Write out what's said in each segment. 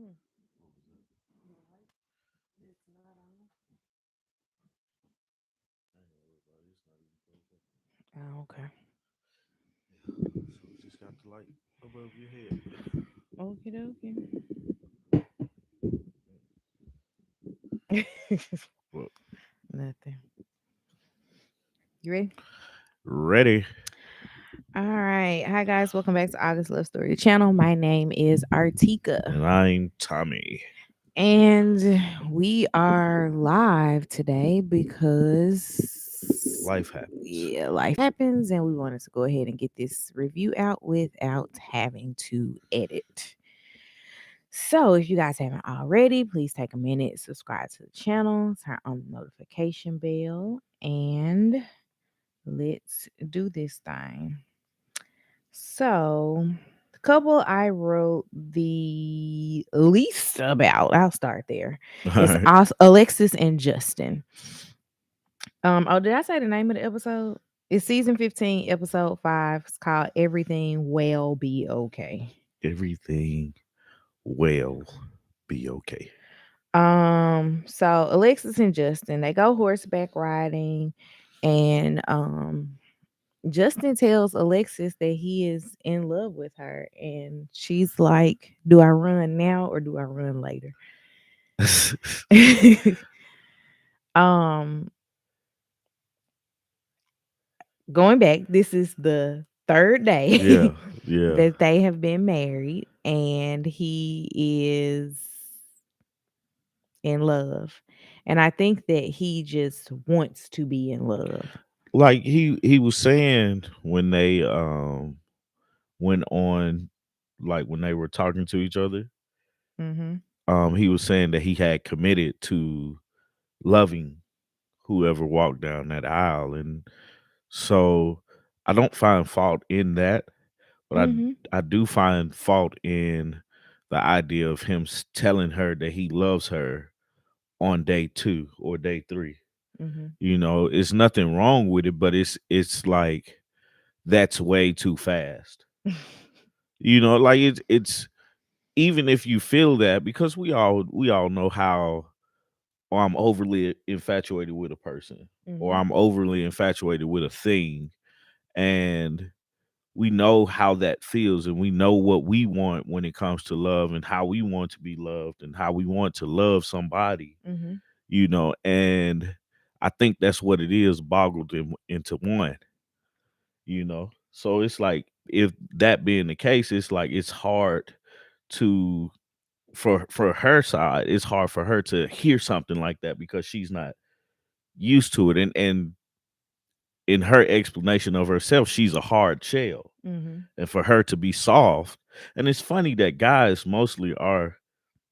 Hmm. It's not on. Oh, okay. So just got the light above your head. Okie dokie. Well, Nothing. You ready? ready. All right. Hi, guys. Welcome back to August Love Story channel. My name is Artieka. And I'm Tommy. And we are live today because, Life happens. yeah, life happens. And we wanted to go ahead and get this review out without having to edit. So, if you guys haven't already, please take a minute, subscribe to the channel, turn on the notification bell, and let's do this thing. So, the couple I wrote the least about, I'll start there, All is right. Alexis and Justin. Oh, did I say the name of the episode? It's season 15, episode 5. It's called Everything Will Be Okay. Everything will be okay. So Alexis and Justin, they go horseback riding, and Justin tells Alexis that he is in love with her, and she's like, "Do I run now or do I run later?" um, Going back, this is the third day Yeah. Yeah. that they have been married, and he is in love. And I think that he just wants to be in love. Like he was saying when they went on, like when they were talking to each other, Mhm. he was saying that he had committed to loving whoever walked down that aisle. And so I don't find fault in that, but Mhm. I do find fault in the idea of him telling her that he loves her on day 2 or day 3. Mhm. You know, it's nothing wrong with it, but it's like that's way too fast. You know, like it's even if you feel that, because we all know how, or I'm overly infatuated with a person, or Mhm. I'm overly infatuated with a thing, and we know how that feels, and we know what we want when it comes to love, and how we want to be loved, and how we want to love somebody, Mhm. you know. And I think that's what it is, boggled into one, you know. So it's like, if that being the case, it's like it's hard to, for her side, it's hard for her to hear something like that, because she's not used to it. And in her explanation of herself, she's a hard shell. Mhm. And for her to be soft, and it's funny that guys mostly are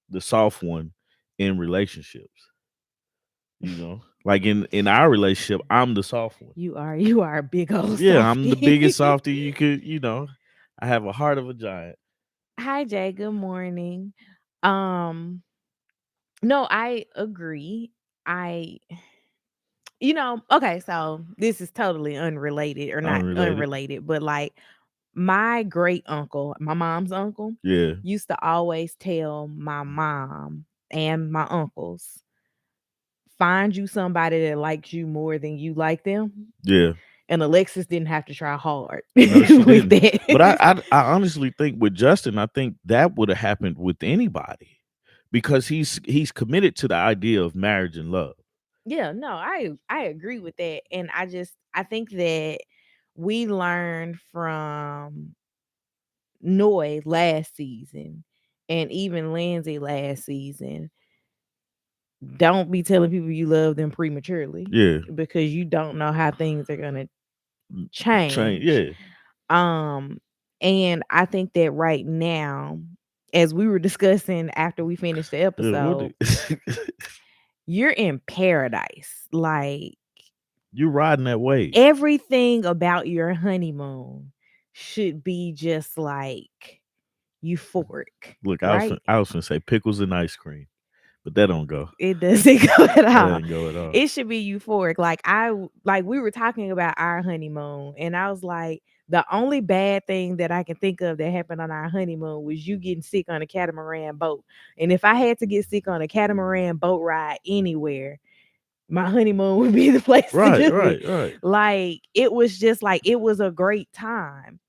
the soft one in relationships, you know. Like in our relationship, I'm the soft one. You are a big old Yeah, I'm the biggest softy. softy you could, you know. I have a heart of a giant. Hi Jay, good morning. Um no, I agree. I okay, so this is totally unrelated, or not Unrelated. unrelated, but like my great uncle, my mom's uncle, Yeah. used to always tell my mom and my uncles, find you somebody that likes you more than you like them. Yeah. And Alexis didn't have to try hard No, she with didn't. But that. I honestly think with Justin, I think that would have happened with anybody, because he's committed to the idea of marriage and love. Yeah, no, I agree with that. And I think that we learned from Noy last season, and even Lindsay last season, don't be telling people you love them prematurely, Yeah. because you don't know how things are gonna Train. change. Yeah. Um, and I think that right now, as we were discussing after we finished the Yeah. What? episode, you're in paradise. Like, You riding that wave? everything about your honeymoon should be just like euphoric, Look, right? I was gonna say pickles and ice cream, but that don't go. It doesn't go at That all. didn't go at all. It should be euphoric. Like we were talking about our honeymoon, and I was like, The only bad thing that I can think of that happened on our honeymoon was you getting sick on a catamaran boat. And if I had to get sick on a catamaran boat ride anywhere, my honeymoon would be the place to Right, do it. right, right. Like it was just like it was a great time.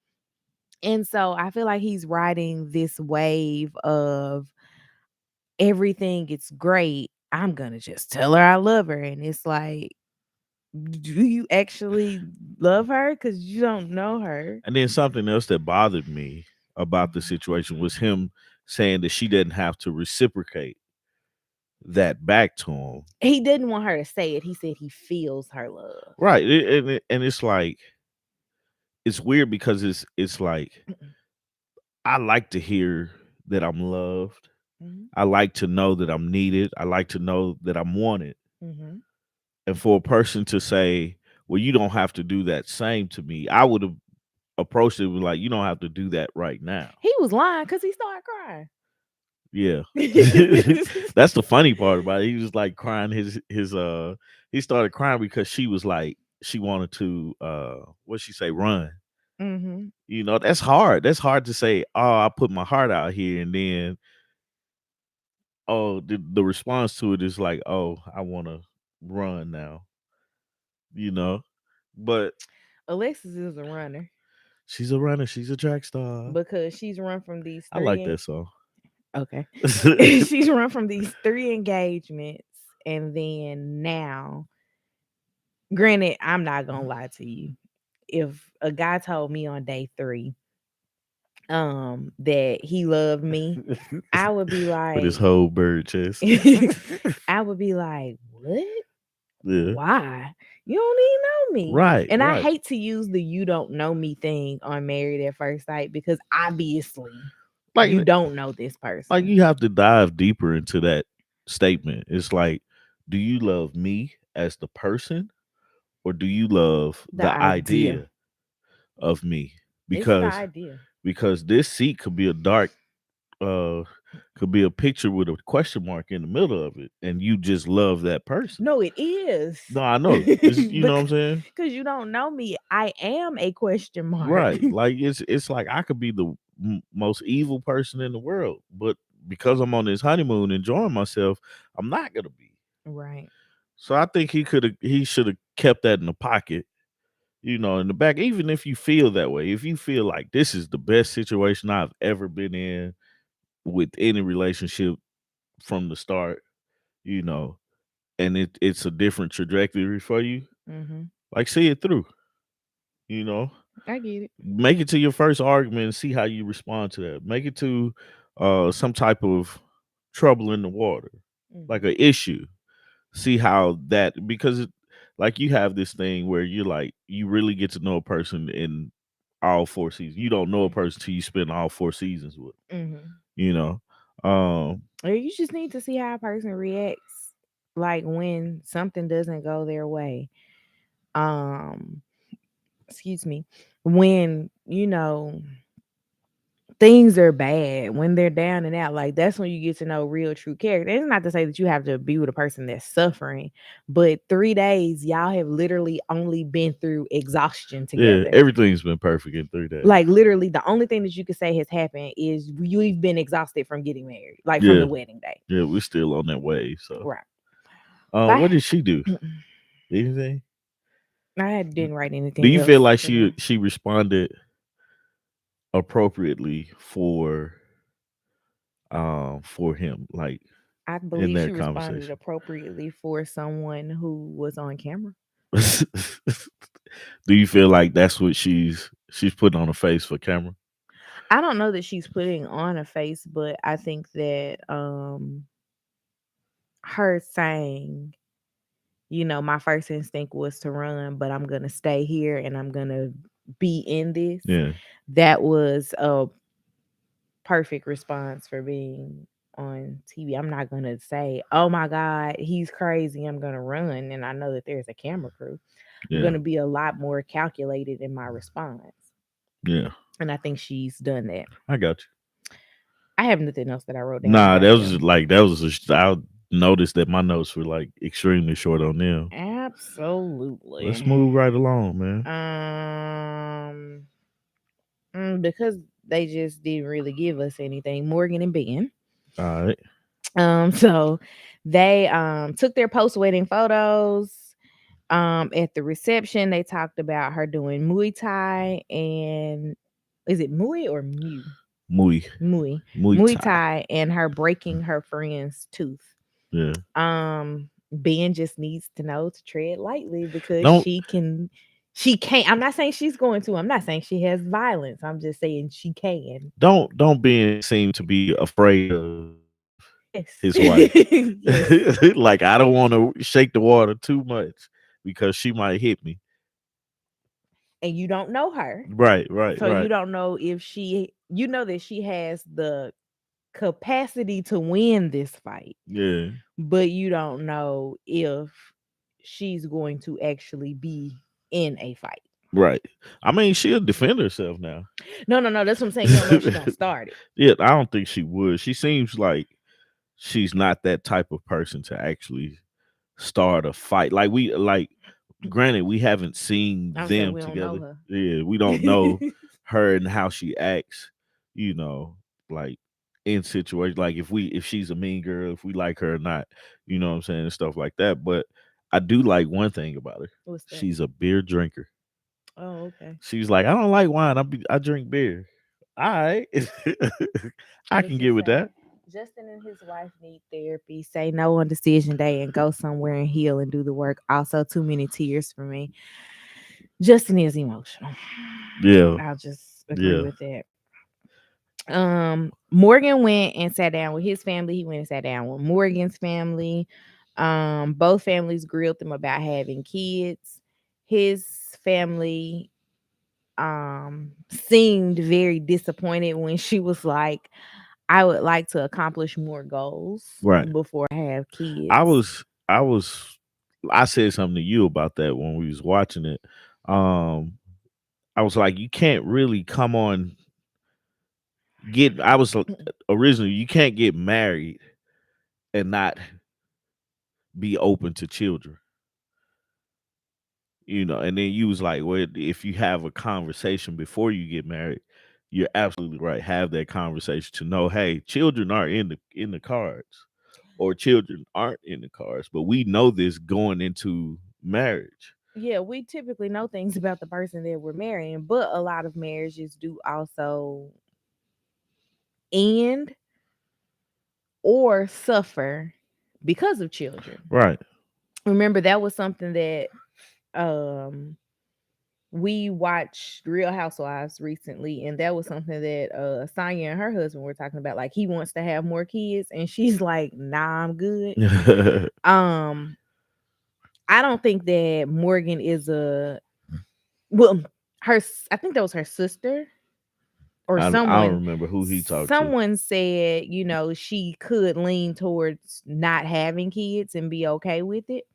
And so I feel like he's riding this wave of everything is great. I'm gonna just tell her I love her. And it's like, do you actually love her? Because you don't know her. And then something else that bothered me about the situation was him saying that she didn't have to reciprocate that back to him. He didn't want her to say it. He said he feels her love. Right. And it's like it's weird because it's like I like to hear that I'm loved. Mm-hmm. I like to know that I'm needed. I like to know that I'm wanted. Mm-hmm. And for a person to say, well, you don't have to do that same to me, I would have approached it with like, you don't have to do that right now. He was lying because he started crying. Yeah. That's the funny part about it. He was like crying his he started crying because she was like she wanted to what she say, run. Mm-hmm. You know, that's hard. That's hard to say, oh, I put my heart out here, and then oh, the response to it is like, oh, I want to run now, you know. But Alexis is a runner she's a runner. She's a track star. because she's run from these I like three. that song. Okay. She's run from these 3 engagements, and then now, granted, I'm not gonna lie to you. If a guy told me on day 3 that he loved me, I would be With his like whole bird chest. I would be like, "What? Yeah. Why? You don't even know me." Right, And I right. hate to use the "you don't know me" thing on Married at First Sight because obviously Like you don't know this like person. you have to dive deeper into that statement. It's like, do you love me as the person, or do you love The the idea. idea of me? It's the Because idea. this seat could be a dark could be a picture with a question mark in the middle of it, and you just love that person. No, it is. No, I know. It's, you know what I'm saying? Because you don't know me. I am a question mark. Right. Like it's like I could be the most evil person in the world, but because I'm on this honeymoon enjoying myself, I'm not gonna be. Right. So I think he should have kept that in the pocket, you know, in the back. Even if you feel that way, if you feel like this is the best situation I've ever been in with any relationship from the start, you know, and it's a different trajectory for you, Mm-hmm. like see it through, you know. I get it. Make it to your first argument and see how you respond to that. Make it to some type of trouble in the water, like Mm-hmm. an issue. See how that because like you have this thing where you're like you really get to know a person in all 4 seasons. You don't know a person till you spend all 4 seasons with. Mm-hmm. You know, um, Or you just need to see how a person reacts, like when something doesn't go their way. Um, excuse me. When things are bad, when they're down and out, like that's when you get to know real true character. It's not to say that you have to be with a person that's suffering, but 3 days, y'all have literally only been through exhaustion yeah, together. everything's been perfect in 3 days. Like literally, the only thing that you could say has happened is you've been exhausted from getting married, like from Yeah, the wedding day. yeah, we're still on that wave. So, Right. what But did she do? Anything? I didn't write Do anything you feel else like for her. she responded appropriately for him, like I in believe she that responded conversation? appropriately for someone who was on camera. Do you feel like that's what she's putting on her face for camera? I don't know that she's putting on a face, but I think that her saying, my first instinct was to run, but I'm gonna stay here and I'm gonna be in this. Yeah, That was a perfect response for being on TV. I'm not gonna say, "Oh my God, he's crazy." I'm gonna run, and I know that there's a camera crew. I'm yeah, gonna be a lot more calculated in my response, yeah. and I think she's done that. I got you. I have nothing else that I wrote down Nah, that about was them. like that was. I noticed that my notes were like extremely short on them. Absolutely. Let's move right along, man. Um, Because they just didn't really give us anything. Morgan and Ben. All right. So they took their post wedding photos. At the reception, they talked about her doing Muay Thai and is it Muay or Mew? Muy, Muay. muy Muay Thai. Thai and her breaking her friend's tooth. Yeah. Ben just needs to know to tread lightly because Don't she can't. I'm not saying she's going to. I'm not saying she has violence. I'm just saying she can. don't Ben seem to be afraid of Yes. his wife. Yes. Like I don't want to shake the water too much because she might hit me. And you don't know her. Right, right, So you right. don't know if you know that she has the capacity to win this fight, Yeah, but you don't know if she's going to actually be in a fight. right. I mean, she'll defend herself now. No. That's what I'm saying. You don't know if she's gonna start it. Yeah, I don't think she would. She seems like she's not that type of person to actually start a fight. Like granted, we haven't seen I'm saying them we don't know together. her. Yeah, we don't know her and how she acts, you know, like in situations like if she's a mean girl, if we like her or not, you know what I'm saying, and stuff like that. But I do like one thing about her. What's that? She's a beer drinker. Oh, okay. She's like, I don't like wine. I drink beer. All right. I What did can she get with say? that. Justin and his wife need therapy. Say no on decision day and go somewhere and heal and do the work. Also, too many tears for me. Justin is emotional. Yeah. I'll just agree Yeah. with that. Morgan went and sat down with his family. He went and sat down with Morgan's family. Both families grilled them about having kids. His family seemed very disappointed when she was like, I would like to accomplish more goals Right. before I have kids. I said something to you about that when we was watching it. Um I was like, you can't really come on get I was originally you can't get married and not be open to children. You know, and then you was like, well, if you have a conversation before you get married, you're absolutely right. Have that conversation to know, hey, children are in the cards, or children aren't in the cards, but we know this going into marriage. Yeah, we typically know things about the person that we're marrying, but a lot of marriages do also end or suffer because of children. Right. Remember that was something that um we watched Real Housewives recently, and that was something that Sonya and her husband were talking about. Like he wants to have more kids, and she's like, "Nah, I'm good." Um, I don't think that Morgan is a well. I think that was her sister or I don't someone. remember who he talked to. Someone said, she could lean towards not having kids and be okay with it.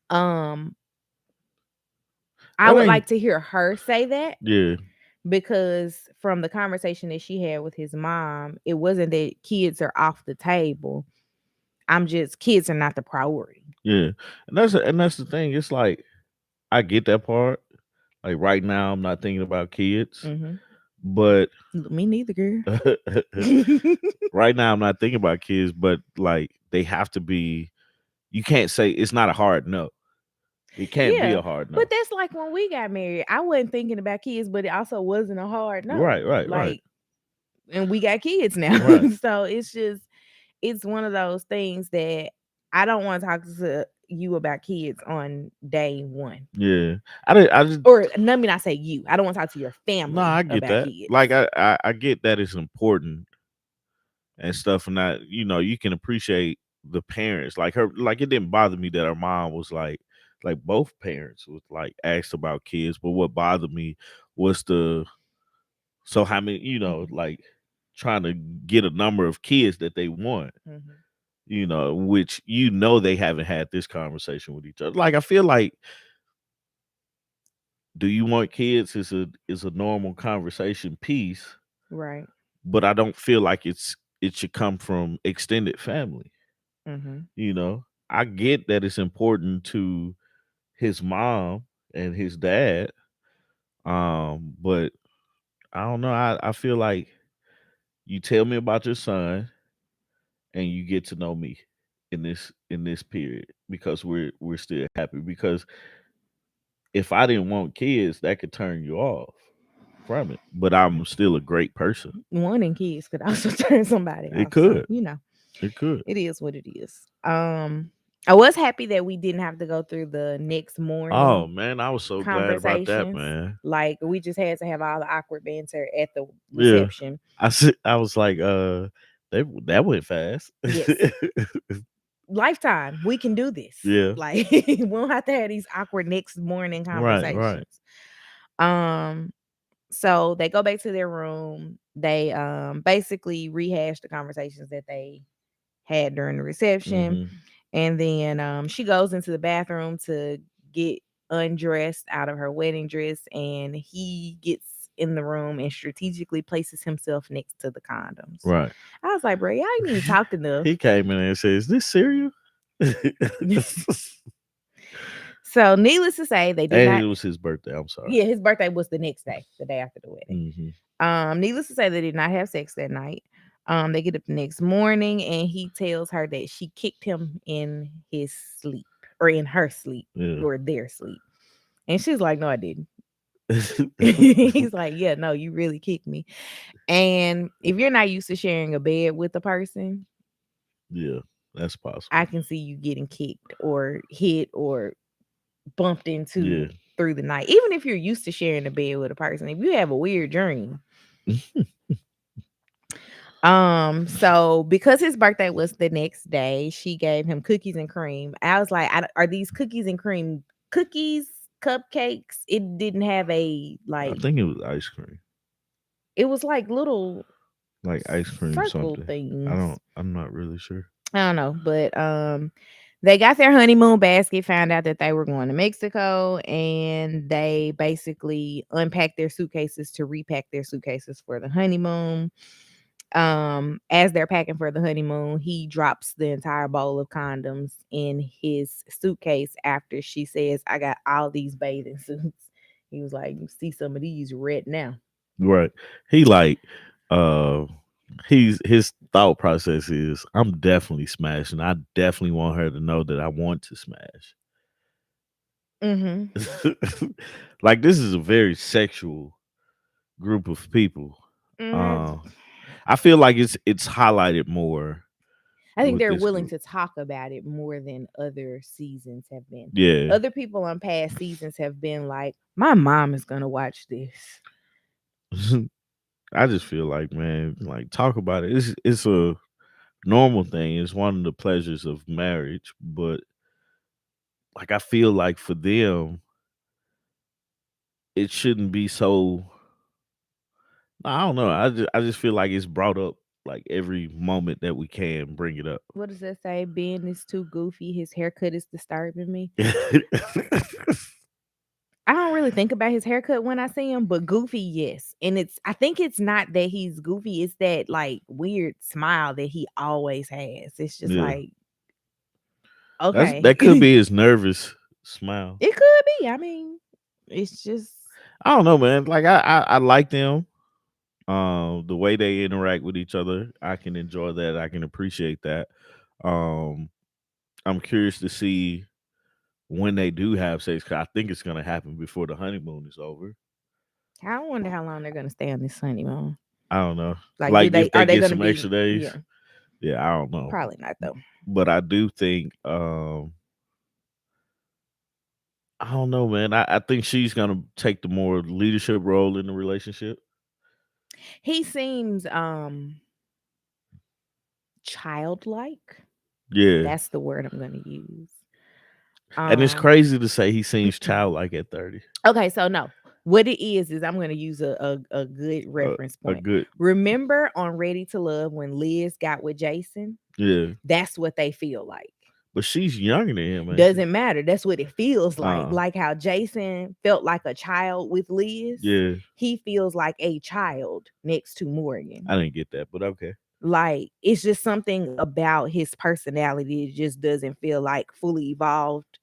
Um, I That would ain't like to hear her say that yeah, because from the conversation that she had with his mom, it wasn't that kids are off the table. Kids are not the priority. yeah. And that's the thing. It's like I get that part. Like right now I'm not thinking about kids, Mm-hmm. but Me neither, girl. right now I'm not thinking about kids, but like they have to be. You can't say it's not a hard no. It can't be Yeah, a hard but no. that's like when we got married. I wasn't thinking about kids, but it also wasn't a hard no. Right, right, right, Like, and we got kids now, right. so it's one of those things that I don't want to talk to you about kids on day one. Yeah, I just Or let me not say you. I don't want to talk to your no, family I get about that. kids. Like I get that it's important and stuff, and that you can appreciate the parents. Like her, like it didn't bother me that her mom was like both parents was like asked about kids, but what bothered me was the so how many Mhm, like trying to get a number of kids that they want. mhm. Which they haven't had this conversation with each other. Like I feel like, do you want kids is a normal conversation piece, Right. but I don't feel like it should come from extended family. Mhm. You know, I get that it's important to his mom and his dad, but I don't know. I feel like you tell me about your son and you get to know me in this period because we're still happy. Because if I didn't want kids, that could turn you off from it. But I'm still a great person. Wanting kids could also turn somebody It off. So, could. It could. it is what it is. I was happy that we didn't have to go through the next Oh morning man, I was so glad about that, conversations. man. Like we just had to have all the awkward banter at the Yeah. reception. I was like, that went fast. Yes. Lifetime, we can do this. Yeah. Like we don't have to have these awkward next morning Right, right. conversations. Um, so they go back to their room. They basically rehash the conversations that they had during the reception. Mhm. And then she goes into the bathroom to get undressed out of her wedding dress, and he gets in the room and strategically places himself next to the condoms. Right. I was like, bro, y'all ain't even talked enough. He came in and said, "Is this cereal?" So, needless to say, they did And not. it was his birthday. I'm sorry. Yeah, his birthday was the next day, the day after the wedding. Needless to say, they did not have sex that night. They get up the next morning, and he tells her that she kicked him in his sleep, or in her sleep, Yeah. or their sleep. And she's like, "No, I didn't." He's like, "Yeah, no, you really kicked me." And if you're not used to sharing a bed with a person, Yeah, that's possible. I can see you getting kicked or hit or bumped into Yeah. through the night. Even if you're used to sharing a bed with a person, if you have a weird dream. So because his birthday was the next day, she gave him cookies and cream. I was like, are these cookies and cream cookies, cupcakes? It didn't have a I like, think it was ice cream. it was like little Like ice cream circle something. things. I'm not really sure. I don't know, but they got their honeymoon basket, found out that they were going to Mexico, and they basically unpacked their suitcases to repack their suitcases for the honeymoon. As they're packing for the honeymoon, he drops the entire bowl of condoms in his suitcase after she says, "I got all these bathing suits." He was like, "You see some of these red now." Right. He like uh his thought process is I'm definitely smashing. I definitely want her to know that I want to smash. Mm-hmm. Like this is a very sexual group of people. Mm, Uh I feel like it's highlighted more I think with they're this willing group. to talk about it more than other seasons have been. Yeah. Other people on past seasons have been like, "My mom is gonna watch this." I just feel like, man, like talk about it. It's a normal thing. It's one of the pleasures of marriage, but like I feel like for them, it shouldn't be so. I don't know. I just feel like it's brought up like every moment that we can bring it up. What does that say? Ben is too goofy. His haircut is disturbing me. I don't really think about his haircut when I see him, but goofy, yes. And I think it's not that he's goofy, it's that like weird smile that he always has. It's just Yeah, like, that could okay. be his nervous smile. It could be. I mean, it's just I don't know, man. Like I like them. The way they interact with each other, I can enjoy that. I can appreciate that. Um, I'm curious to see when they do have sex. 'Cause I think it's gonna happen before the honeymoon is over. I wonder how long they're gonna stay on this honeymoon. I don't know. Like, Like if are they they get gonna some extra be, days. yeah, Yeah, I don't know. probably not though. But I do think I don't know, man. I think she's gonna take the more leadership role in the relationship. He seems childlike. Yeah. That's the word I'm gonna use. And it's Um crazy to say he seems childlike at 30. okay, so no. What it is I'm gonna use a good reference A point. good Remember on Ready to Love when Liz got with Jason? yeah. That's what they feel like. But she's younger than him, ain't she? Doesn't matter. That's what it feels like. Uh Like how Jason felt like a child with Liz, yeah. he feels like a child next to Morgan. I didn't get that, but okay. Like it's just something about his personality. It just doesn't feel like fully evolved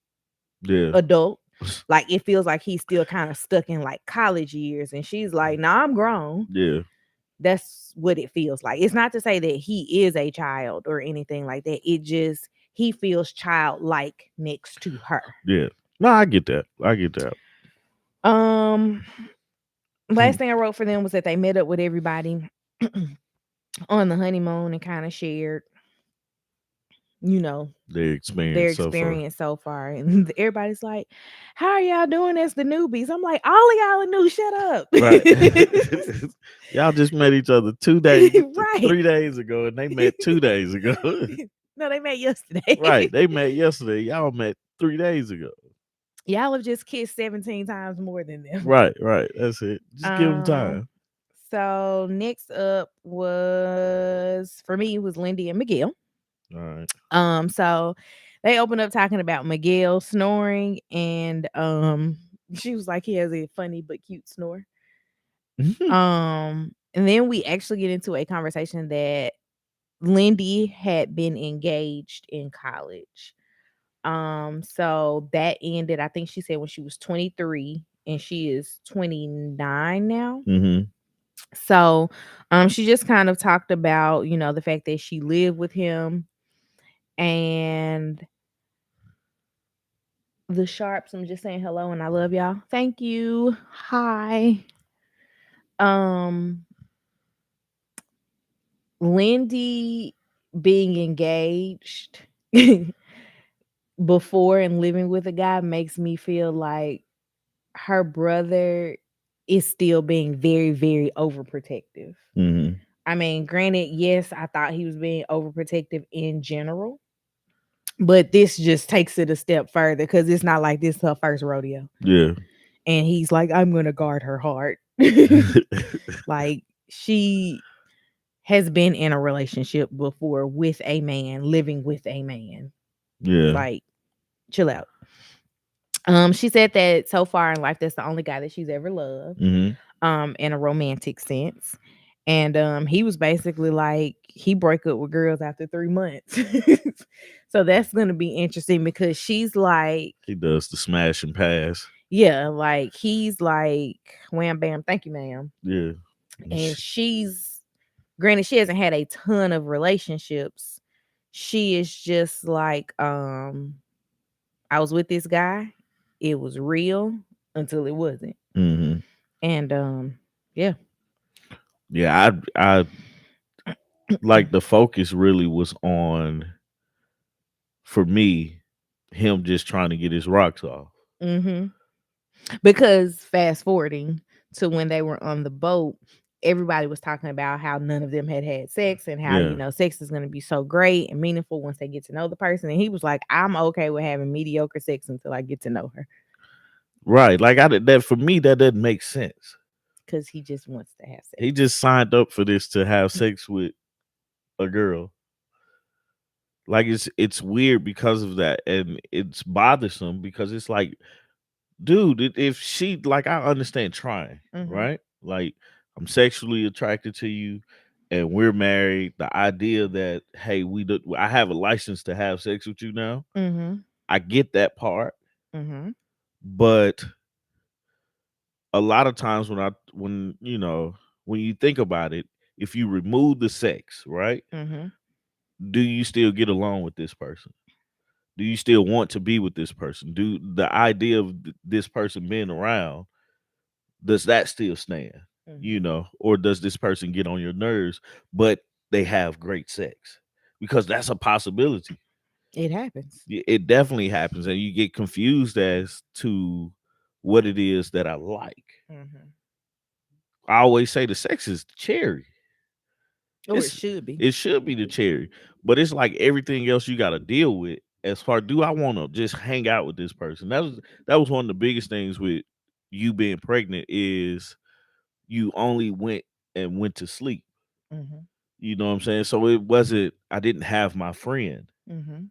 Yeah. adult. Like it feels like he's still kind of stuck in like college years. And she's like, nah, I'm grown. Yeah. That's what it feels like. It's not to say that he is a child or anything like that. It just he feels childlike next to her. Yeah. No, I get that. I get that. Um, last thing I wrote for them was that they met up with everybody on the honeymoon and kind of shared, you know, Their their experience so far. experience so far. And everybody's like, how are y'all doing as the newbies? I'm like, all of y'all are new. Shut up. Right. Y'all just met each other 2 days, Right. 3 days ago, and they met 2 days ago. No, they met yesterday. Right. They met yesterday. Y'all met 3 days ago. Y'all have just kissed 17 times more than them. Right. Right. That's it. Just give them Um, time. so next up was for me was Lindy and Miguel. All right. So they opened up talking about Miguel snoring, and she was like he has a funny but cute snore. And then we actually get into a conversation that Lindy had been engaged in college. So that ended, I think she said when she was 23 and she is 29 now. Mm-hmm. So she just kind of talked about, you know, the fact that she lived with him and the Sharps. I'm just saying hello and I love y'all. Thank you. Hi. Um Lindy being engaged before and living with a guy makes me feel like her brother is still being very, very overprotective. Mm-hmm. I mean, granted, yes, I thought he was being overprotective in general, but this just takes it a step further because it's not like this is her first rodeo. Yeah. And he's like, I'm going to guard her heart. Like, she has been in a relationship before with a man, living with a man. Yeah. Like, chill out. She said that so far in life, that's the only guy that she's ever loved, in a romantic sense. And he was basically like he broke up with girls after 3 months. So that's gonna be interesting because she's like, He does the smash and pass. yeah, like he's like wham bam, thank you, ma'am. Yeah. And she's granted she hasn't had a ton of relationships. She is just like, I was with this guy. It was real until it wasn't. Mm-hmm. And yeah. Yeah, I like the focus really was on, for me, him just trying to get his rocks off. Mm-hmm. Because fast forwarding to when they were on the boat, everybody was talking about how none of them had had sex and how, you Yeah. know, sex is going to be so great and meaningful once they get to know the person. And he was like, I'm okay with having mediocre sex until I get to know her. Right. Like that for me, that doesn't make sense. Because he just wants to have sex. He just signed up for this to have sex with a girl. Like it's weird because of that, and it's bothersome because it's like, dude, if she, like, I understand trying, right? Like, I'm sexually attracted to you, and we're married. The idea that, hey, I have a license to have sex with you now. Mm-hmm. I get that part, Mm-hmm. but a lot of times when when you think about it, if you remove the sex, right? Mm-hmm. Do you still get along with this person? Do you still want to be with this person? Do the idea of this person being around, does that still stand? Mm-hmm. Or does this person get on your nerves, but they have great sex? Because that's a possibility. It happens. It definitely happens, and you get confused as to what it is that I like. Mm-hmm. I always say the sex is the cherry. Or it should be. It should be the cherry, but it's like everything else you got to deal with. As far, do I want to just hang out with this person? That was one of the biggest things with you being pregnant is you only went to sleep. Mm-hmm. You know what I'm saying? So it wasn't. I didn't have my friend. Mm-hmm.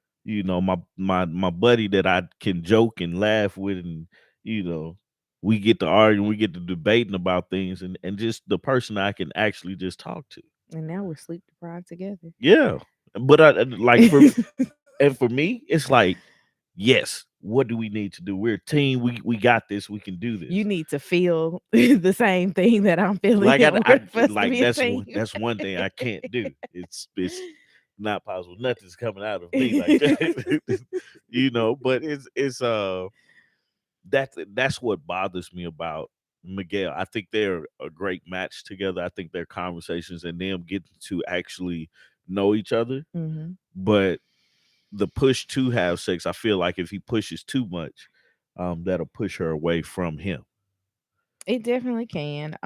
My buddy that I can joke and laugh with, and you know, we get to arguing, we get to debating about things, and just the person I can actually just talk to. And now we're sleep deprived together. Yeah, but I like for and for me, it's like yes, what do we need to do? We're a team. We got this. We can do You this. need to feel the same thing that I'm feeling Like in I order for us to like be a team. that's one thing I can't do. It's not possible. Nothing's coming out of me like that. But that's what bothers me about Miguel. I think they're a great match together. I think their conversations and them getting to actually know each other. Hmm. But the push to have sex, I feel like if he pushes too much, that'll push her away from him. It definitely can.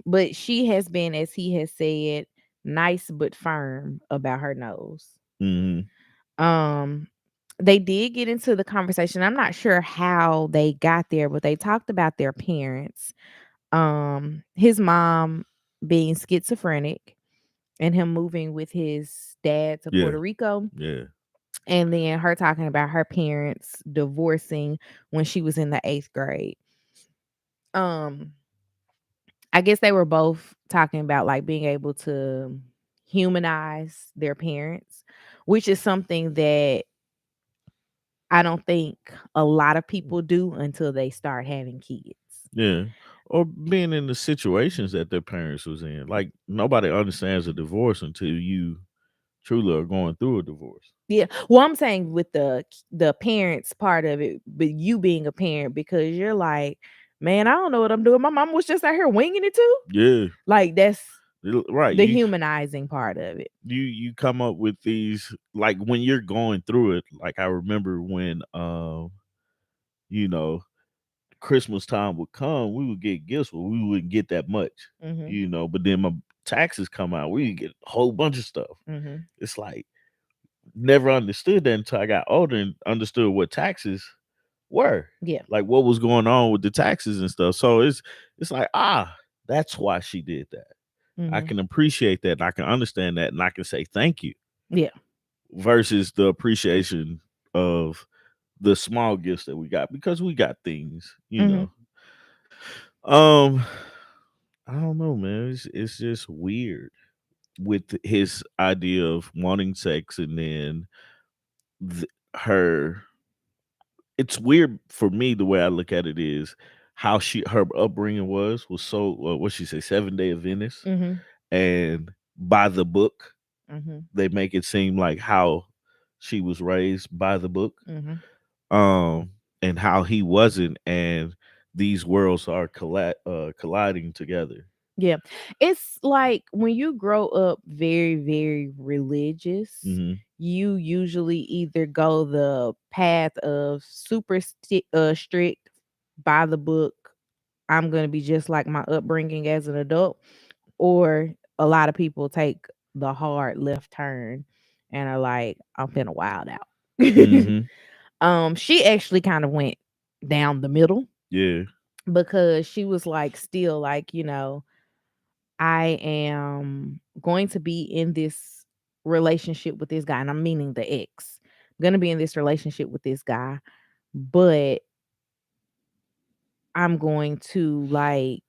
But she has been, as he has said, nice but firm about her nose. Hmm. Um, they did get into the conversation. I'm not sure how they got there, but they talked about their parents. His mom being schizophrenic and him moving with his dad to Yeah, Puerto Rico. yeah, And then her talking about her parents divorcing when she was in the 8th grade. Um, I guess they were both talking about like being able to humanize their parents, which is something that I don't think a lot of people do until they start having kids. yeah. Or being in the situations that their parents was in. Like nobody understands a divorce until you truly are going through a divorce. Yeah. Well, I'm saying with the parents part of it, but you being a parent because you're like, man, I don't know what I'm doing. My mom was just out here winging it too. Yeah, Like that's right. the humanizing part of it. You come up with these like when you're going through it. Like I remember when you know Christmas time would come, we would get gifts, but we wouldn't get that much. Mhm. But then my taxes come out, we get a whole bunch of stuff. Mhm. It's like never understood that until I got older and understood what taxes were. Yeah. Like what was going on with the taxes and stuff. So it's like, that's why she did that. I Mhm. can appreciate that and I can understand that and I can say thank you Yeah. versus the appreciation of the small gifts that we got because we got things. Mhm. Um I don't know, man. It's just weird with his idea of wanting sex and then her. It's weird for me the way I look at it is how her upbringing was so what she say 7 Day Adventist Mhm. and by the book Mhm. they make it seem like how she was raised by the book, Mhm. um, and how he wasn't, and these worlds are colliding together. Yeah. It's like when you grow up very, very religious, Hmm. you usually either go the path of super strict by the book. I'm going to be just like my upbringing as an adult, or a lot of people take the hard left turn and are like, I'm finna wild out. Hmm. She actually kind of went down the middle Yeah, because she was like, still like, I am going to be in this relationship with this guy, and I'm meaning the ex. I'm gonna be in this relationship with this guy, but I'm going to like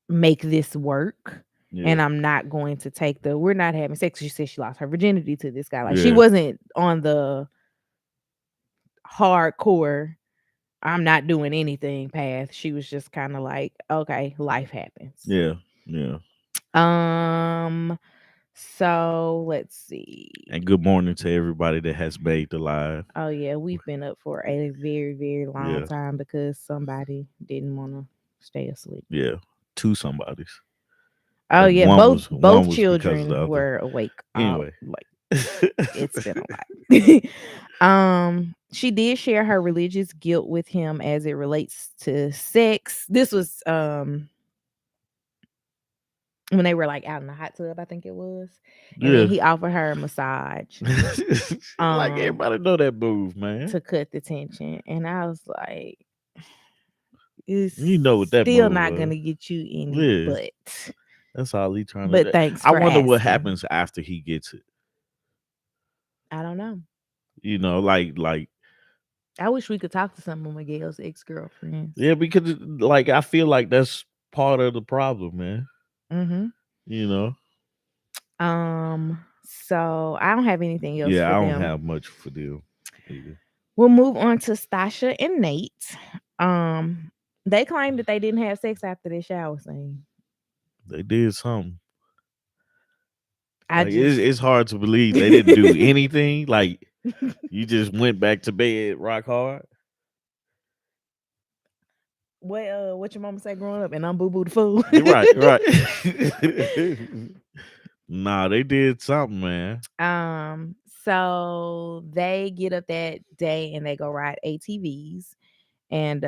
make this work. And yeah, I'm not going to take we're not having sex. She said she lost her virginity to this guy. Like she yeah. wasn't on the hardcore, I'm not doing anything path. She was just kind of like, okay, life happens. Yeah, yeah. Um, so let's see. And good morning to everybody that has made the live. Oh yeah, we've been up for a very, very long Yeah, time because somebody didn't want to stay asleep. yeah. Two somebodies, Oh and yeah, one both was both because of the children other. were awake. Anyway. Like it's been a lot. She did share her religious guilt with him as it relates to sex. This was when they were like out in the hot tub, I think it was. And then Yeah. he offered her a massage Like um everybody know that move, man. to cut the tension. And I was like, it's You know what that still move not was. gonna get you any Yeah. but. That's all he trying to But do. thanks I for wonder what asking. happens after he gets it. I don't know. Like I wish we could talk to some of Miguel's ex-girlfriends. yeah, because like I feel like that's part of the problem, man. Mm-hmm. You know? So I don't have anything else Yeah, for I don't them. have much for them either. We'll move on to Sasha and Nate. They claimed that they didn't have sex after their shower scene. They did something. I Like just it's hard to believe they didn't do anything. Like you just went back to bed rock hard. what your mama say growing up, and I'm boo boo the fool. You're right, right. Nah, they did something, man. So they get up that day and they go ride ATVs, and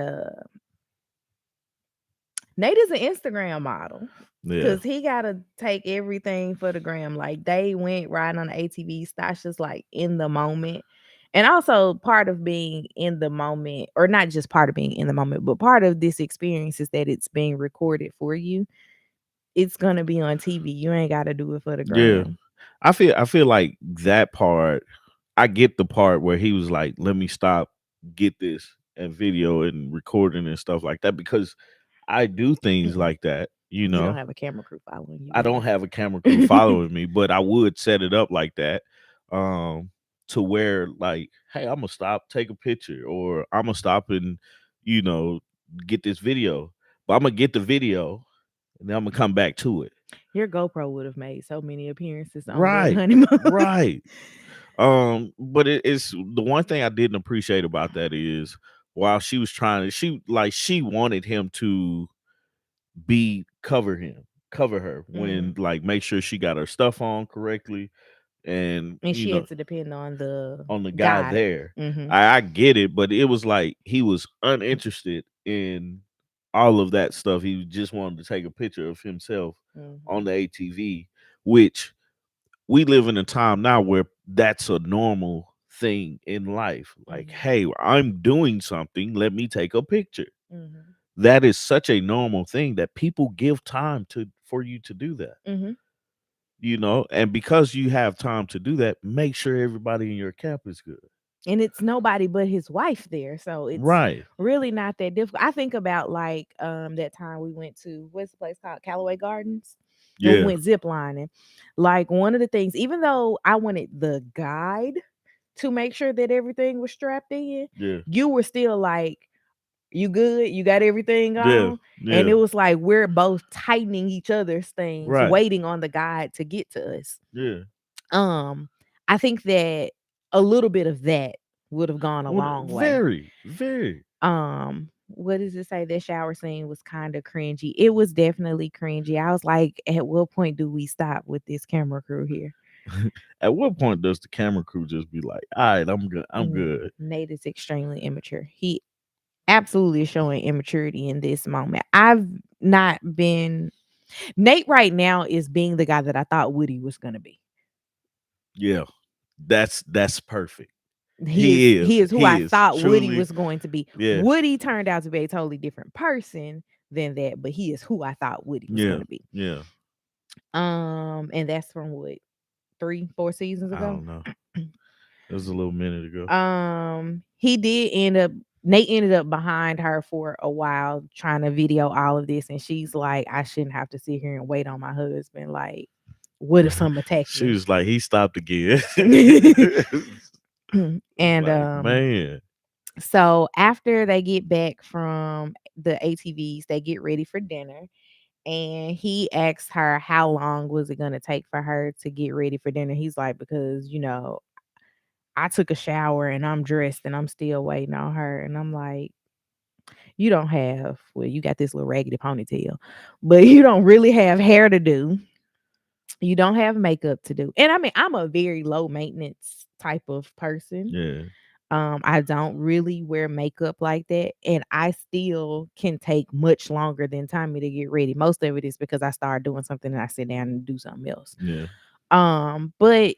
Nate is an Instagram model Yeah, because he gotta take everything for the gram. Like they went riding on the ATV. Stasha's like in the moment. And also part of being in the moment, or not just part of being in the moment, but part of this experience is that it's being recorded for you. It's gonna be on TV. You ain't gotta do it for the yeah. gram. I feel like that part. I get the part where he was like, "Let me stop, get this and video and recording and stuff like that," because I do things like that. You You don't know, have a camera crew following you, I do don't have a camera crew you? following me, but I would set it up like that, um, to where like, hey, I'm gonna stop, take a picture, or I'm gonna stop and you know get this video. But I'm gonna get the video and then I'm gonna come back to it. Your GoPro would have made so many appearances on that Right, honeymoon. right. But it's the one thing I didn't appreciate about that is while she was trying to, she wanted him to cover her when Mhm. like make sure she got her stuff on correctly and And she had to depend on the on the guy guide. there. Mhm. I get it, but it was like he was uninterested in all of that stuff. He just wanted to take a picture of himself on Mhm. the ATV, which we live in a time now where that's a normal thing in life. Like, Mhm. hey, I'm doing something, let me take a picture. Mhm. That is such a normal thing that people give time to for you to do that. Mhm. And because you have time to do that, make sure everybody in your camp is good. And it's nobody but his wife there, so it's Right. really not that difficult. I think about like that time we went to, what's the place called, Callaway Gardens, and we Yeah. went zip lining. Like one of the things, even though I wanted the guide to make sure that everything was strapped in, Yeah. you were still like, you good? You got everything Yeah. on? And Yeah. it was like we're both tightening each other's things, Right. waiting on the guide to get to us. Yeah. Um, I think that a little bit of that would have gone a Well, long way. very, very. What does it say? That shower scene was kind of cringy. It was definitely cringy. I was like, at what point do we stop with this camera crew here? At what point does the camera crew just be like, all right, I'm good. I'm good. Nate is extremely immature. He absolutely is showing immaturity in this moment. I've not been Nate right now is being the guy that I thought Woody was gonna be. Yeah. That's perfect. He is He he is. is who I He is thought Woody truly. was going to be. Yeah. Woody turned out to be a totally different person than that, but he is who I thought Woody was Yeah. gonna be. Yeah. And that's from what, 3-4 seasons I ago. don't know. It was a little minute ago. He did end up Nate ended up behind her for a while trying to video all of this, and she's like, I shouldn't have to sit here and wait on my husband. Like, what if some attack She me? was like, he stopped again. And Like, man. so after they get back from the ATVs, they get ready for dinner. And he asked her how long was it gonna take for her to get ready for dinner. He's like, because I took a shower and I'm dressed and I'm still waiting on her. And I'm like, you don't have, well, you got this little raggedy ponytail, but you don't really have hair to do. You don't have makeup to do. And I mean, I'm a very low maintenance type of person. Yeah. I don't really wear makeup like that, and I still can take much longer than Tommy to get ready. Most of it is because I start doing something and I sit down and do something else. Yeah. But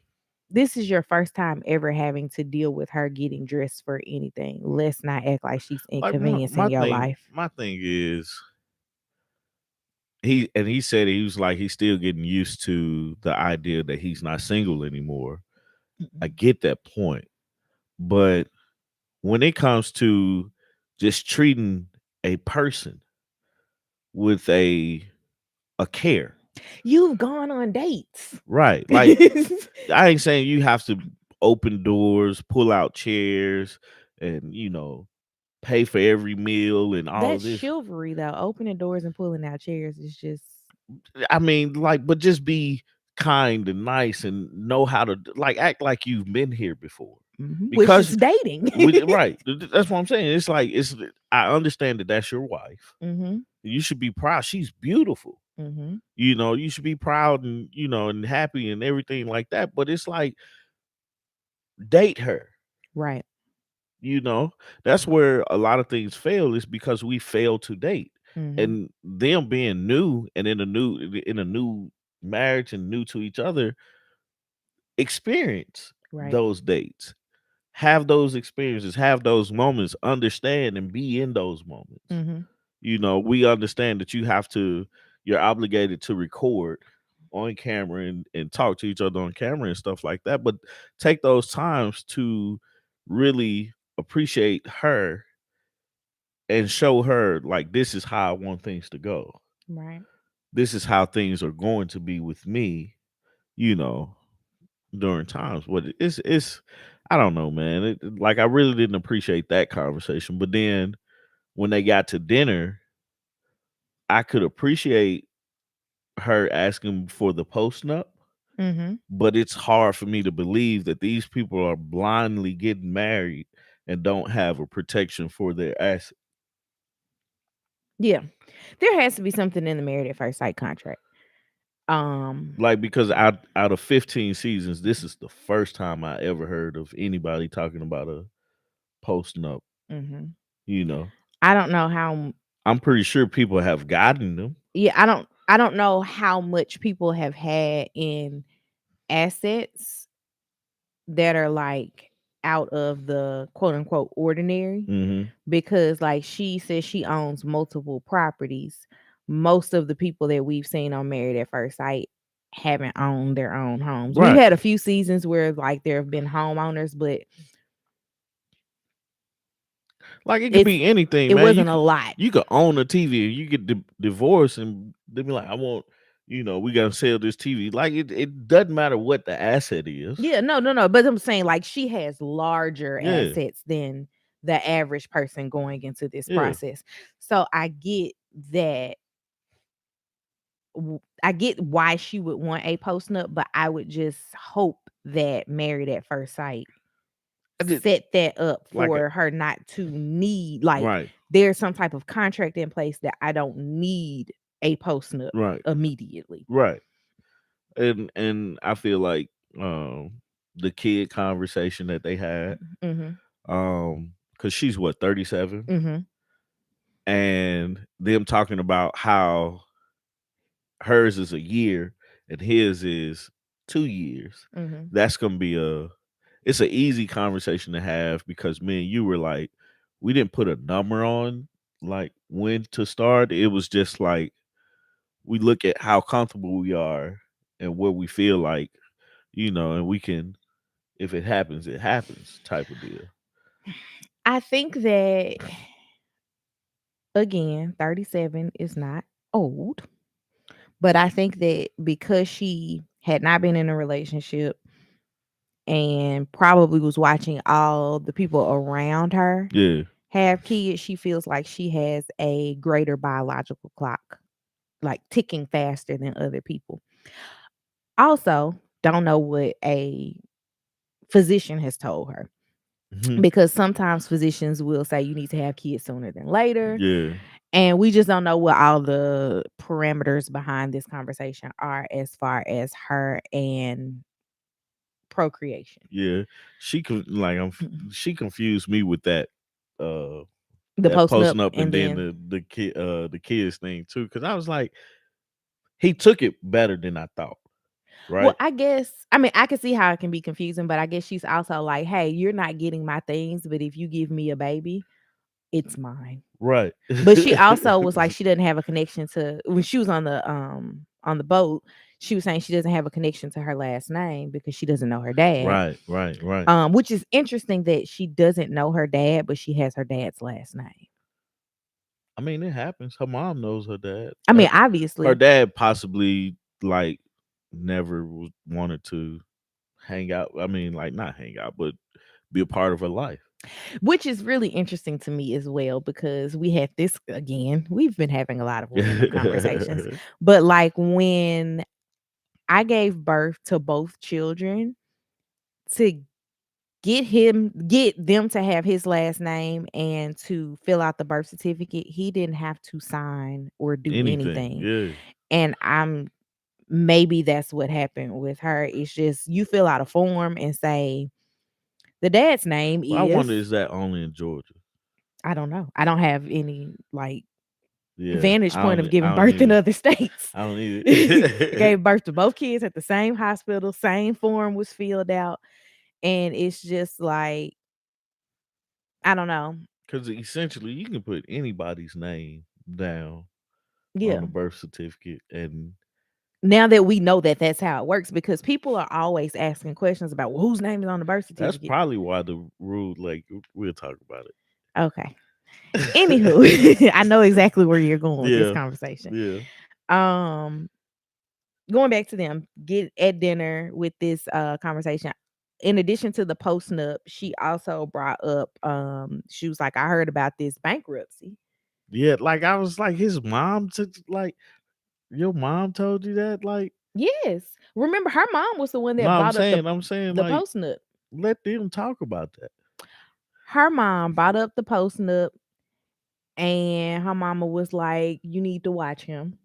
this is your first time ever having to deal with her getting dressed for anything. Let's not act like she's Like my, inconveniencing my your thing, life. my thing is he said he was like he's still getting used to the idea that he's not single anymore. I Mm-mm. get that point. But when it comes to just treating a person with a care, You've gone on dates. right? Like I ain't saying you have to open doors, pull out chairs, and pay for every meal and all of That's this. chivalry though. Opening doors and pulling out chairs is just I mean, like, but just be kind and nice and know how to like act like you've been here before. which is Because dating. right, that's what I'm saying. It's like I understand that that's your wife. Mhm. You should be proud. She's beautiful. Mhm. You should be proud and and happy and everything like that. But it's like date her. Right. You know, that's where a lot of things fail is because we fail to date. Mhm. And them being new and in a new marriage and new to each other, experience Right. those dates. Have those experiences, have those moments, understand and be in those moments. Mhm. We understand that you're obligated to record on camera and talk to each other on camera and stuff like that. But take those times to really appreciate her and show her like this is how I want things to go. Right. This is how things are going to be with me, you know, during times. But it's I don't know, man. Like I really didn't appreciate that conversation. But then when they got to dinner, I could appreciate her asking for the post nup, Mhm. but it's hard for me to believe that these people are blindly getting married and don't have a protection for their assets. Yeah. There has to be something in the married at first sight contract. Um. Like because out of 15 seasons, this is the first time I ever heard of anybody talking about a post nup. Mhm. You know, I don't know how. I'm pretty sure people have gotten them. Yeah. I don't know how much people have had in assets that are like out of the quote unquote ordinary, Hmm. because like she says she owns multiple properties. Most of the people that we've seen on Married at First Sight haven't owned their own homes. We've Right. had a few seasons where like there have been homeowners, but Like it could it's be anything, it man. wasn't a lot. You could own a TV and you get divorced and they be like, I want, we gotta sell this TV. Like it doesn't matter what the asset is. Yeah, no, no, no. But I'm saying like she has larger Yeah, assets than the average person going into this yeah. process. So that I get why she would want a post nup, but I would just hope that Married at First Sight I did set that up like a for her not to need like right, there's some type of contract in place that I don't need a post nup right, immediately. right. And I feel like the kid conversation that they had, Mhm. because she's what, 37? Mhm. And them talking about how hers is a year and his is 2 years. Mhm. That's gonna be it's an easy conversation to have because me and you were like, we didn't put a number on like when to start. It was just like we look at how comfortable we are and what we feel like, and we can, if it happens, it happens type of deal. I think that again, 37 is not old, but I think that because she had not been in a relationship and probably was watching all the people around her Yeah, have kids, she feels like she has a greater biological clock, like ticking faster than other people. Also, don't know what a physician has told her, mhm, because sometimes physicians will say you need to have kids sooner than later. yeah, And we just don't know what all the parameters behind this conversation are as far as her and procreation. yeah. She confused me with uh The that post nup posting up and and then then the kids thing too. Because I was like, he took it better than I thought. well, Right, I guess I mean I can see how it can be confusing, but I guess she's also like, hey, you're not getting my things, but if you give me a baby, it's mine. right, But she also was like she doesn't have a connection to when she was on the boat, she was saying she doesn't have a connection to her last name because she doesn't know her dad. right, right, right. Which is interesting that she doesn't know her dad, but she has her dad's last name. I mean, it happens. Her mom knows her dad. I mean, Her obviously. dad possibly like never wanted to hang out. I mean, like not hang out, but be a part of her life. Which is really interesting to me as well, because we had this again. We've been having a lot of random conversations. But like when I gave birth to both children, to get them to have his last name and to fill out the birth certificate, he didn't have to sign or do Anything, anything. yeah. And maybe that's what happened with her. It's just you fill out a form and say the dad's name Well, I is, wonder, is that only in Georgia? I don't know. I don't have any like Yeah, vantage point of giving I don't birth in either. other states. I don't I either. gave birth to both kids at the same hospital, same form was filled out. And it's just like, I don't know. Because essentially, you can put anybody's name down on Yeah. the birth certificate, and Now that we know that that's how it works, because people are always asking questions about, well, whose name is on the birth that's certificate. probably why the rule. Like, we'll talk about Okay. it. Anywho, I know exactly where you're going with this Yeah, conversation. yeah, Um, Going back to them, get at dinner with this conversation. In addition to the post nup, she also brought up, she was like, I heard about this bankruptcy. yeah. Like, I was like, his mom took, like, your mom told you that, like. Yes. Remember, her mom was the one No, that brought up I'm saying, the like, post nup. let them talk about that. Her mom brought up the post nup, and her mama was like, you need to watch him.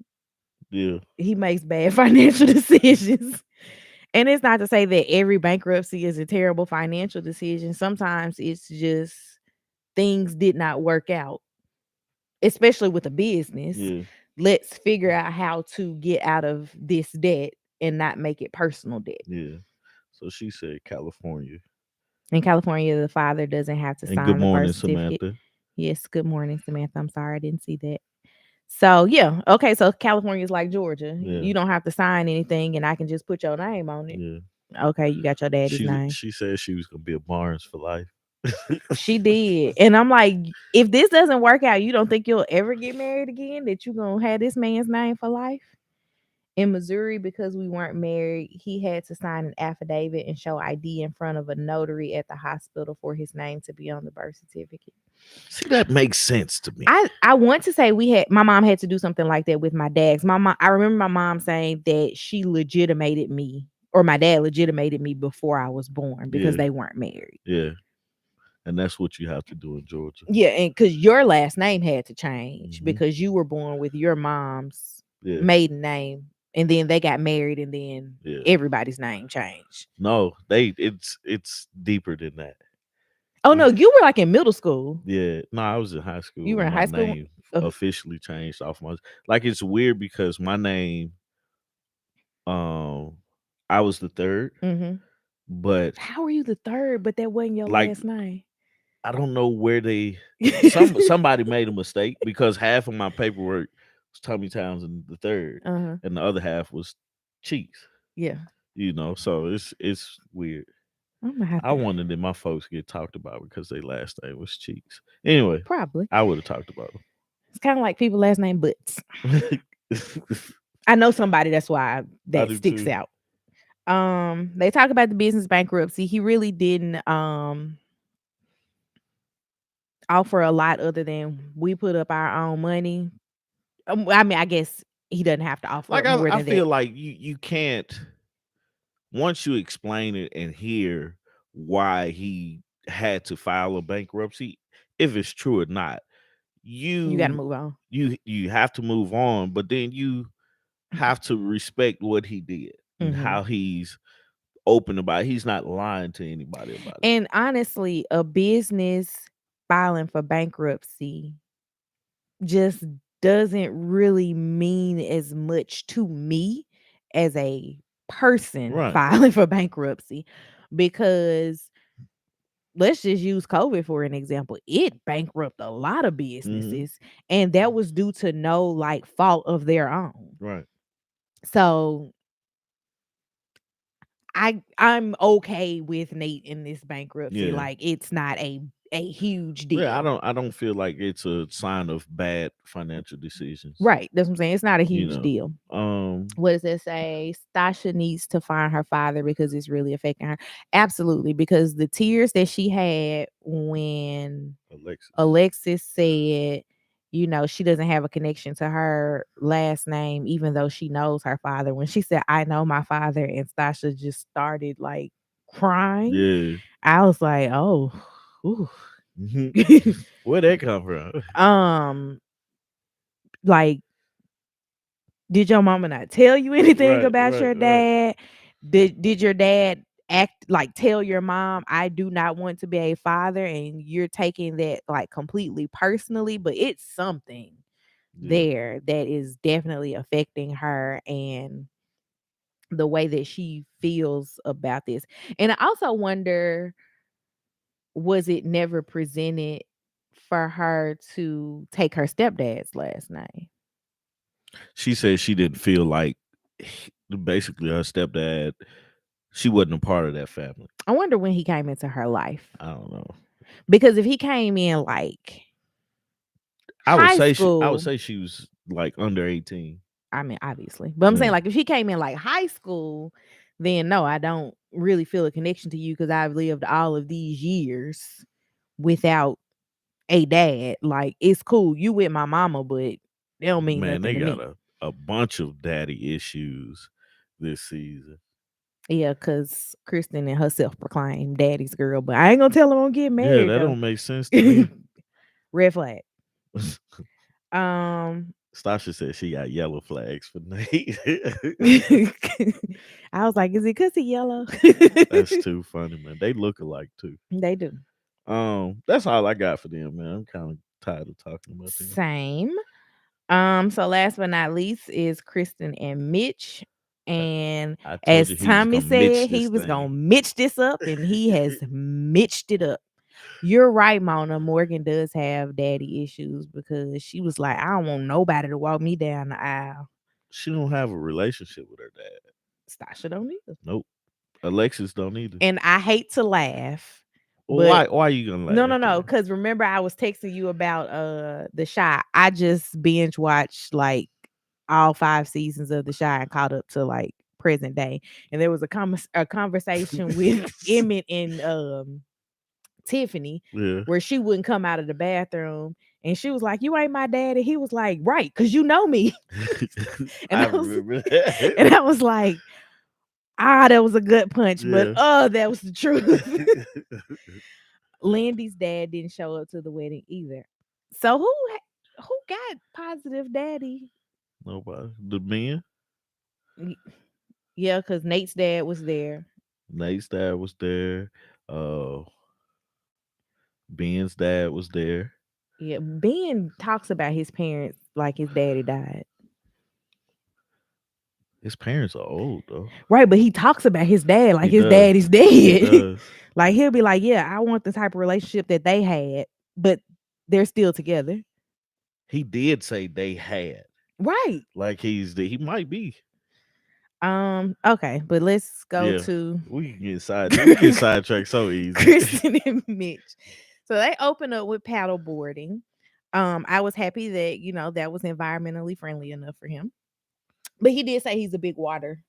Yeah, He makes bad financial decisions. And it's not to say that every bankruptcy is a terrible financial decision. Sometimes it's just things did not work out, especially with a business. yeah, Let's figure out how to get out of this debt and not make it personal debt. yeah. So she said California. In California, the father doesn't have to And good sign the birth morning, certificate. Samantha. Yes, good morning, Samantha. I'm sorry I didn't see that. So yeah, okay. So California is like Georgia. Yeah, You don't have to sign anything, and I can just put your name on it. yeah. Okay, you got your daddy's name. She said she was gonna be a Barnes for life. She did. And I'm like, if this doesn't work out, you don't think you'll ever get married again? That you gonna have this man's name for life? In Missouri, because we weren't married, he had to sign an affidavit and show ID in front of a notary at the hospital for his name to be on the birth certificate. See, that makes sense to me. I want to say my mom had to do something like that with my dad's. My mom, I remember my mom saying that she legitimated me, or my dad legitimated me before I was born, because Yeah, they weren't married. yeah. And that's what you have to do in Georgia. Yeah, and because your last name had to change Hmm. because you were born with your mom's Yeah, maiden name, and then they got married, and then yeah. everybody's name changed. No, it's deeper than that. Oh no, You, you were like in middle school. yeah. No, I was in high You school were when in my high school. name Oh, officially changed off my. Like, it's weird because my name, um, I was the third, mm-hmm. but How were you the third? But that wasn't your like, last name. I don't know where somebody made a mistake, because half of my paperwork was Tommy Townsend the third, Uh-huh. and the other half was Cheeks. Yeah, So it's weird. I'm gonna have I to wanted that my folks get talked about because their last name was Cheeks. Anyway, probably. I would have talked about It's kind of like people last name Butts. them. I know somebody that's why I that do sticks too. out. They talk about the business bankruptcy. He really didn't offer a lot other than we put up our own money. I mean, I guess he doesn't have to offer Like, up more I than that. feel like you can't, once you explain it and hear why he had to file a bankruptcy, if it's true or not, You got to you move on. you have to move on, but then you have to respect what he did and Hmm. how he's open about it. He's not lying to anybody about it. And honestly, a business filing for bankruptcy just doesn't really mean as much to me as a person Right. filing for bankruptcy, because let's just use COVID for an example. It bankrupted a lot of Hmm. businesses, and that was due to no like fault of their own. Right. So I'm okay with Nate in this bankruptcy. Yeah. Like, it's not a huge Yeah, deal. I don't feel like it's a sign of bad financial decisions. Right. That's what I'm saying. It's not a You huge know. deal. What does it say? Stasha needs to find her father because it's really affecting her. Absolutely. Because the tears that she had when Alexis. Alexis said, you know, she doesn't have a connection to her last name, even though she knows her father. When she said, I know my father, and Stasha just started like crying, Yeah. I was like, oh, ooh. Where'd that come from? um, like, did your mama not tell you anything Right, about right, your right. dad? Did your dad act like tell your mom, I do not want to be a father, and you're taking that like completely personally? But it's something Yeah. there that is definitely affecting her and the way that she feels about this. And I also wonder, was it never presented for her to take her stepdad's last name? She said she didn't feel like basically her stepdad, she wasn't a part of that family. I wonder when he came into her life. I don't know. Because if he came in like high I would school, say she was like under 18. I mean, obviously. But I'm saying, Yeah. like, if she came in like high school, then no, I don't really feel a connection to you because I've lived all of these years without a dad. Like, it's cool. You with my mama, but it don't mean Man, nothing they to got me. a bunch of daddy issues this season. Yeah, because Kristen and herself proclaimed daddy's girl, but I ain't gonna tell her I'm get Yeah, married that though. don't make sense to me. Red flag. Um, Stasha said she got yellow flags for Nate. I was like, is it because he yellow? That's too funny, man. They look alike too. They do. That's all I got for them, man. I'm kind of tired of talking about them. Same. So last but not least is Kristen and Mitch. And I told as you he was Tommy gonna Mitch said, he this was gonna thing. mitch this up, and he has mitched it up. You're right, Mona. Morgan does have daddy issues because she was like, I don't want nobody to walk me down the aisle. She don't have a relationship with her dad. Stasha don't either. Nope. Alexis don't either. And I hate to laugh, Well, but why are you gonna no, laugh no. then? Because remember, I was texting you about The Shy. I just binge watched like all 5 seasons of The Shy and caught up to like present day. And there was a conversation with Emmett and Tiffany Yeah. where she wouldn't come out of the bathroom. And she was like, "You ain't my dad." And he was like, "Right, because you know me." and I I was remember that. and I was like, that was a good punch, but Yeah. that was the truth. Landy's dad didn't show up to the wedding either. So who got positive daddy? Nobody. The men. Y- Yeah, because Nate's dad was there. Nate's dad was there. Uh, Ben's dad was there. Yeah, Ben talks about his parents like his daddy died. His parents are old though. Right, but he talks about his dad like He his does. dad is He dead. does. Like he'll be like, "Yeah, I want the type of relationship that they had, but they're still together." He did say they had. Right. Like he might be. Okay, but let's go Yeah. to We get sidetracked so easy. Kristen and Mitch. So they open up with paddle boarding. I was happy that, that was environmentally friendly enough for him. But he did say he's a big water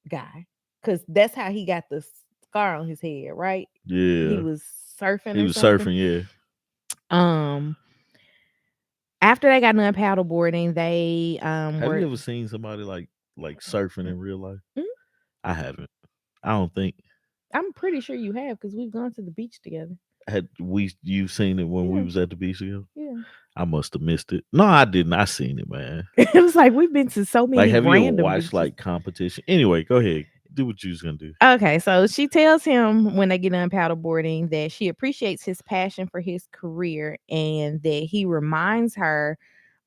guy because that's how he got the scar on his head, right? He Yeah. was surfing He or was something. surfing, yeah. Um, After they got done paddle boarding, they Have were. you ever seen somebody like surfing in real life? Mhm. I haven't. I don't think. I'm pretty sure you have because we've gone to the beach together. Had we you seen it when we Yeah, was at the beach together? yeah. I must have missed it. No, I didn't. I seen it, man. It was like we've been to so Like, many have you ever random watched beaches. like competition? Anyway, go ahead. Do what you was gonna do. Okay, so she tells him when they get done paddleboarding that she appreciates his passion for his career and that he reminds her,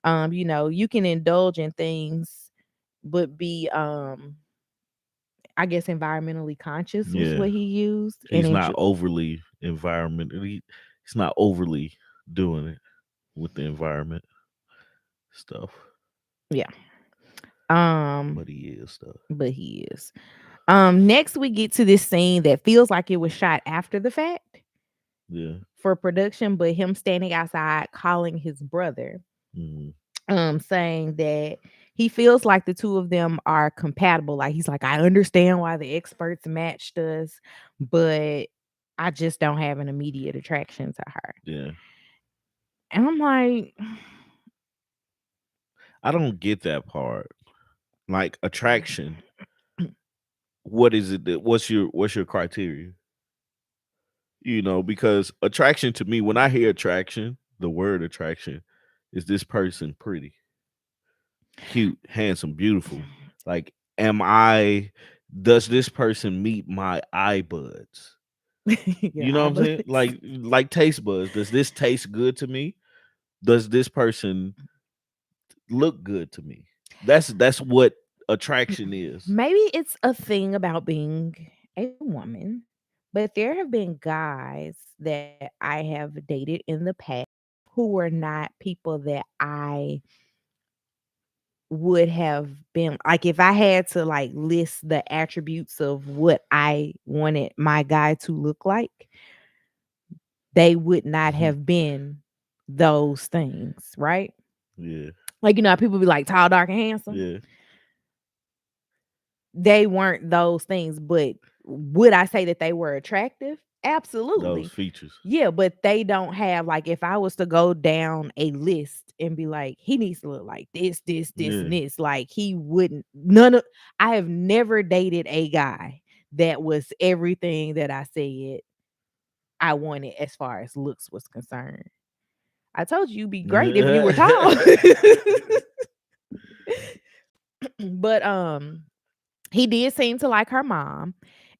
you can indulge in things, but be, I guess, environmentally conscious was Yeah. what he used, and He's not overly he's not overly doing it with the environment stuff. yeah, um, But he is stuff. but he is. Next we get to this scene that feels like it was shot after the fact. Yeah. for production, but him standing outside calling his brother, Mhm. saying that he feels like the two of them are compatible. Like he's like, I understand why the experts matched us, but I just don't have an immediate attraction to her. Yeah. And I'm like, I don't get that part. Like attraction. What is it that what's your criteria? Because attraction to me, when I hear attraction, the word attraction is this person pretty, cute, handsome, beautiful. Like, does this person meet my eye buds? yeah, You know I what I'm saying? believe. Like taste buds. Does this taste good to me? Does this person look good to me? That's what attraction is. Maybe it's a thing about being a woman, but there have been guys that I have dated in the past who were not people that I would have been like if I had to like list the attributes of what I wanted my guy to look like, they would not have been those things, right? Yeah. Like, how people be like tall, dark, and handsome. Yeah. They weren't those things, but would I say that they were attractive? Those Absolutely. features. Yeah, but they don't have like if I was to go down a list and be like, he needs to look like this, Yeah. and this, like he wouldn't none of I have never dated a guy that was everything that I said I wanted as far as looks was concerned. I told you you'd be great if you were tall. But he did seem to like her mom.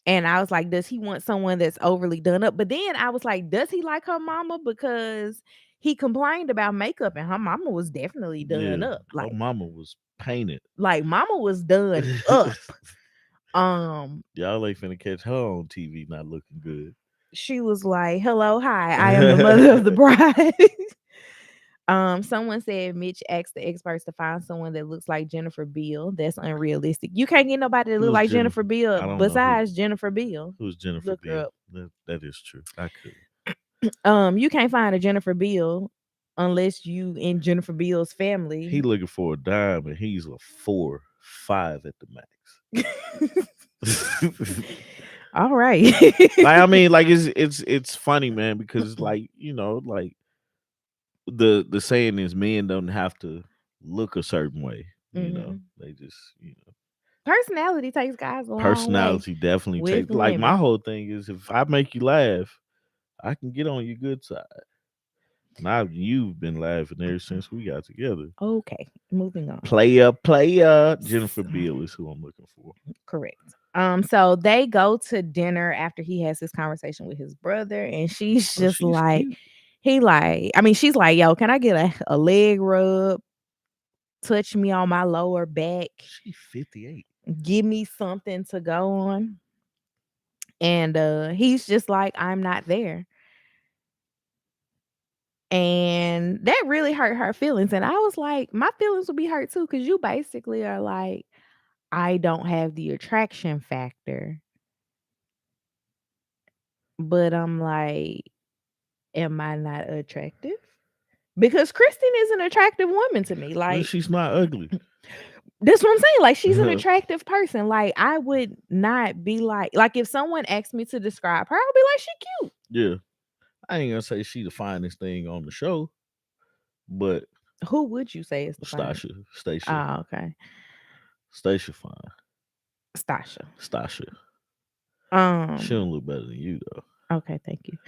And I was like, does he want someone that's overly done up? But then I was like, does he like her mama? Because he complained about makeup and her mama was definitely done Yeah. up. Her mama was painted. Mama was done up. Um, Y'all ain't finna catch her on TV not looking good. she was like, hello, hi, I am the mother of the bride. Someone said Mitch asked the experts to find someone that looks like Jennifer Beal. That's unrealistic. You can't get nobody that look Who's like Jennifer Jennifer? Beal I don't know besides Jennifer Beal. who's Jennifer Look her Beal. up. That is true. I could. You can't find a Jennifer Beal unless you in Jennifer Beal's He family. looking for a dime and he's a 4, 5 at the max. All right. I mean, like it's funny, man, because like like the saying is men don't have to look a certain way. Mhm. They just Personality takes guys a long way personality definitely with take. Like my women. whole thing is if I make you laugh, I can get on your good side. Now you've been laughing ever since we got together. Okay, moving on. Player. S- Jennifer Beal is who I'm looking for. Correct. So they go to dinner after he has this conversation with his brother, and she's Oh, just she's like, cute. she's like, yo, can I get a leg rub? Touch me on my lower back, She's 58. give me something to go on. And he's just like, I'm not there. And that really hurt her feelings. And I was like, my feelings would be hurt too, because you basically are like, I don't have the attraction factor. But I'm like, am I not attractive? Because Kristen is an attractive woman to me. Well, Like, she's not ugly. that's what I'm saying. Like, she's an attractive person. Like, I would not be like if someone asked me to describe her, I would be like, she cute. Yeah. I ain't gonna say she the finest thing on the show, but Who would you say is the finest? Stacia, Oh, okay. Stacia fine. Stasha. Stacia. She Um, don't look better than you okay, thank you.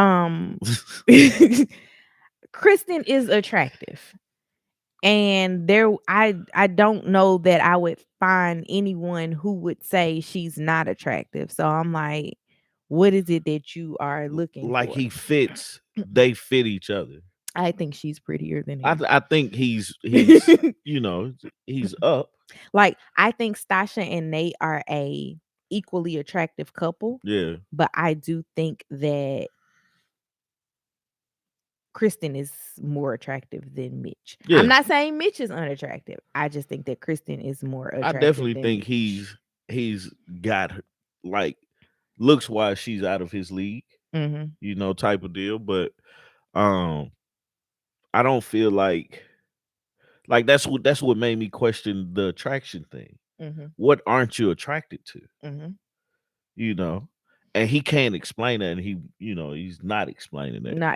Um though. Kristen is attractive. And I don't know that I would find anyone who would say she's not attractive. So I'm like, what is it that you are looking Like for? he fits, they fit each other. I think she's prettier than I him. I think he's he's up. Like, I think Stasha and Nate are a equally attractive couple, Yeah. but I do think that Kristen is more attractive than Mitch. I'm Yeah. not saying Mitch is unattractive. I just think that Kristen is more I attractive definitely than think Mitch. he's got her, like looks wise she's out of his league. Mm-hmm. type of deal. But um, I don't feel like that's what made me question the attraction thing. Mm-hmm. What aren't you attracted to? Mm-hmm. You know, and he can't explain that, and he's not explaining that. Now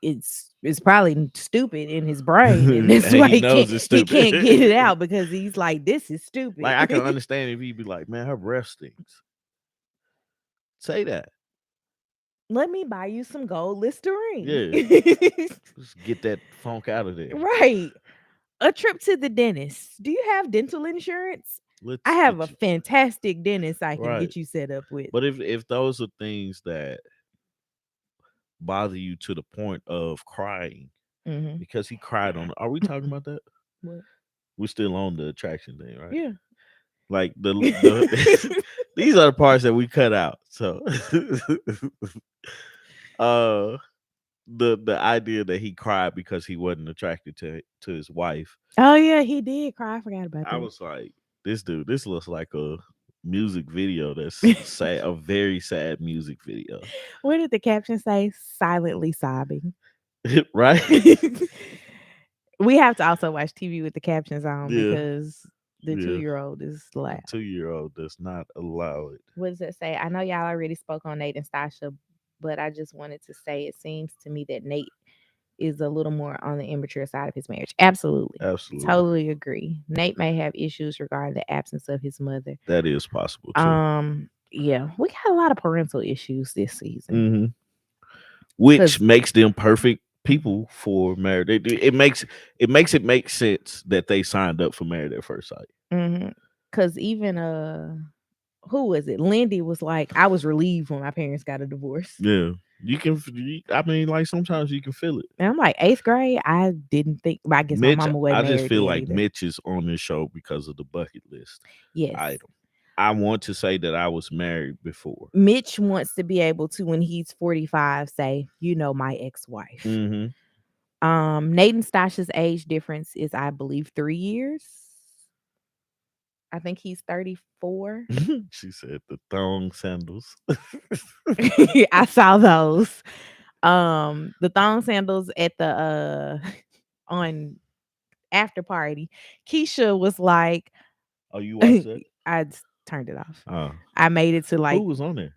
it's probably stupid in his brain, and that's And why he knows it's he stupid. can't get it out because he's like, this is Like stupid. I can understand if he'd be like, "Man, her breath stinks." Say that. Let me buy you some gold Listerine. Yeah, just get that funk out of there. Right. A trip to the dentist. Do you have dental insurance? I Let's have a get you fantastic dentist I can right. get you set up with. But if those are things that bother you to the point of crying, Mm-hmm. because he cried on. Are we talking about that? What? We're still on the attraction thing, right? Yeah. Like these are the parts that we cut out. So uh the idea that he cried because he wasn't attracted to his wife, Oh yeah, he did cry. I forgot about I that. was like, this looks like a music video that's sad, a very sad music video. What did the caption say? Silently sobbing. Right? We have to also watch TV with the captions on Yeah. because the Yeah. 2-year-old is A loud. 2-year-old does not allow it. What does it say? I know y'all already spoke on Nate and Sasha, but I just wanted to say it seems to me that Nate is a little more on the immature side of his marriage. Absolutely. Absolutely. Totally agree. Nate may have issues regarding the absence of his mother. That is possible too. Yeah, we got a lot of parental issues this season. Mm-hmm. Which 'Cause makes them perfect people for married. It makes it make sense that they signed up for Married at First Sight. Cause even who was it? Lindy was like, I was relieved when my parents got a divorce. Yeah, you can. I mean, like sometimes you can feel it. And I'm like, 8th grade, I didn't think. Well, I guess my Mitch, mama wasn't I just married feel then like either. Mitch is on this show because of the bucket list Yes, item. I want to say that I was married before. Mitch wants to be able to, when he's 45, say, my ex-wife. Mm-hmm. Nate and Stasha's age difference is, I believe, 3 years. I think he's 34. She said the thong sandals. I saw those. The thong sandals at the on after party. Keisha was like, Oh, you watched that? I turned it off. Oh, I made it to who like was on there?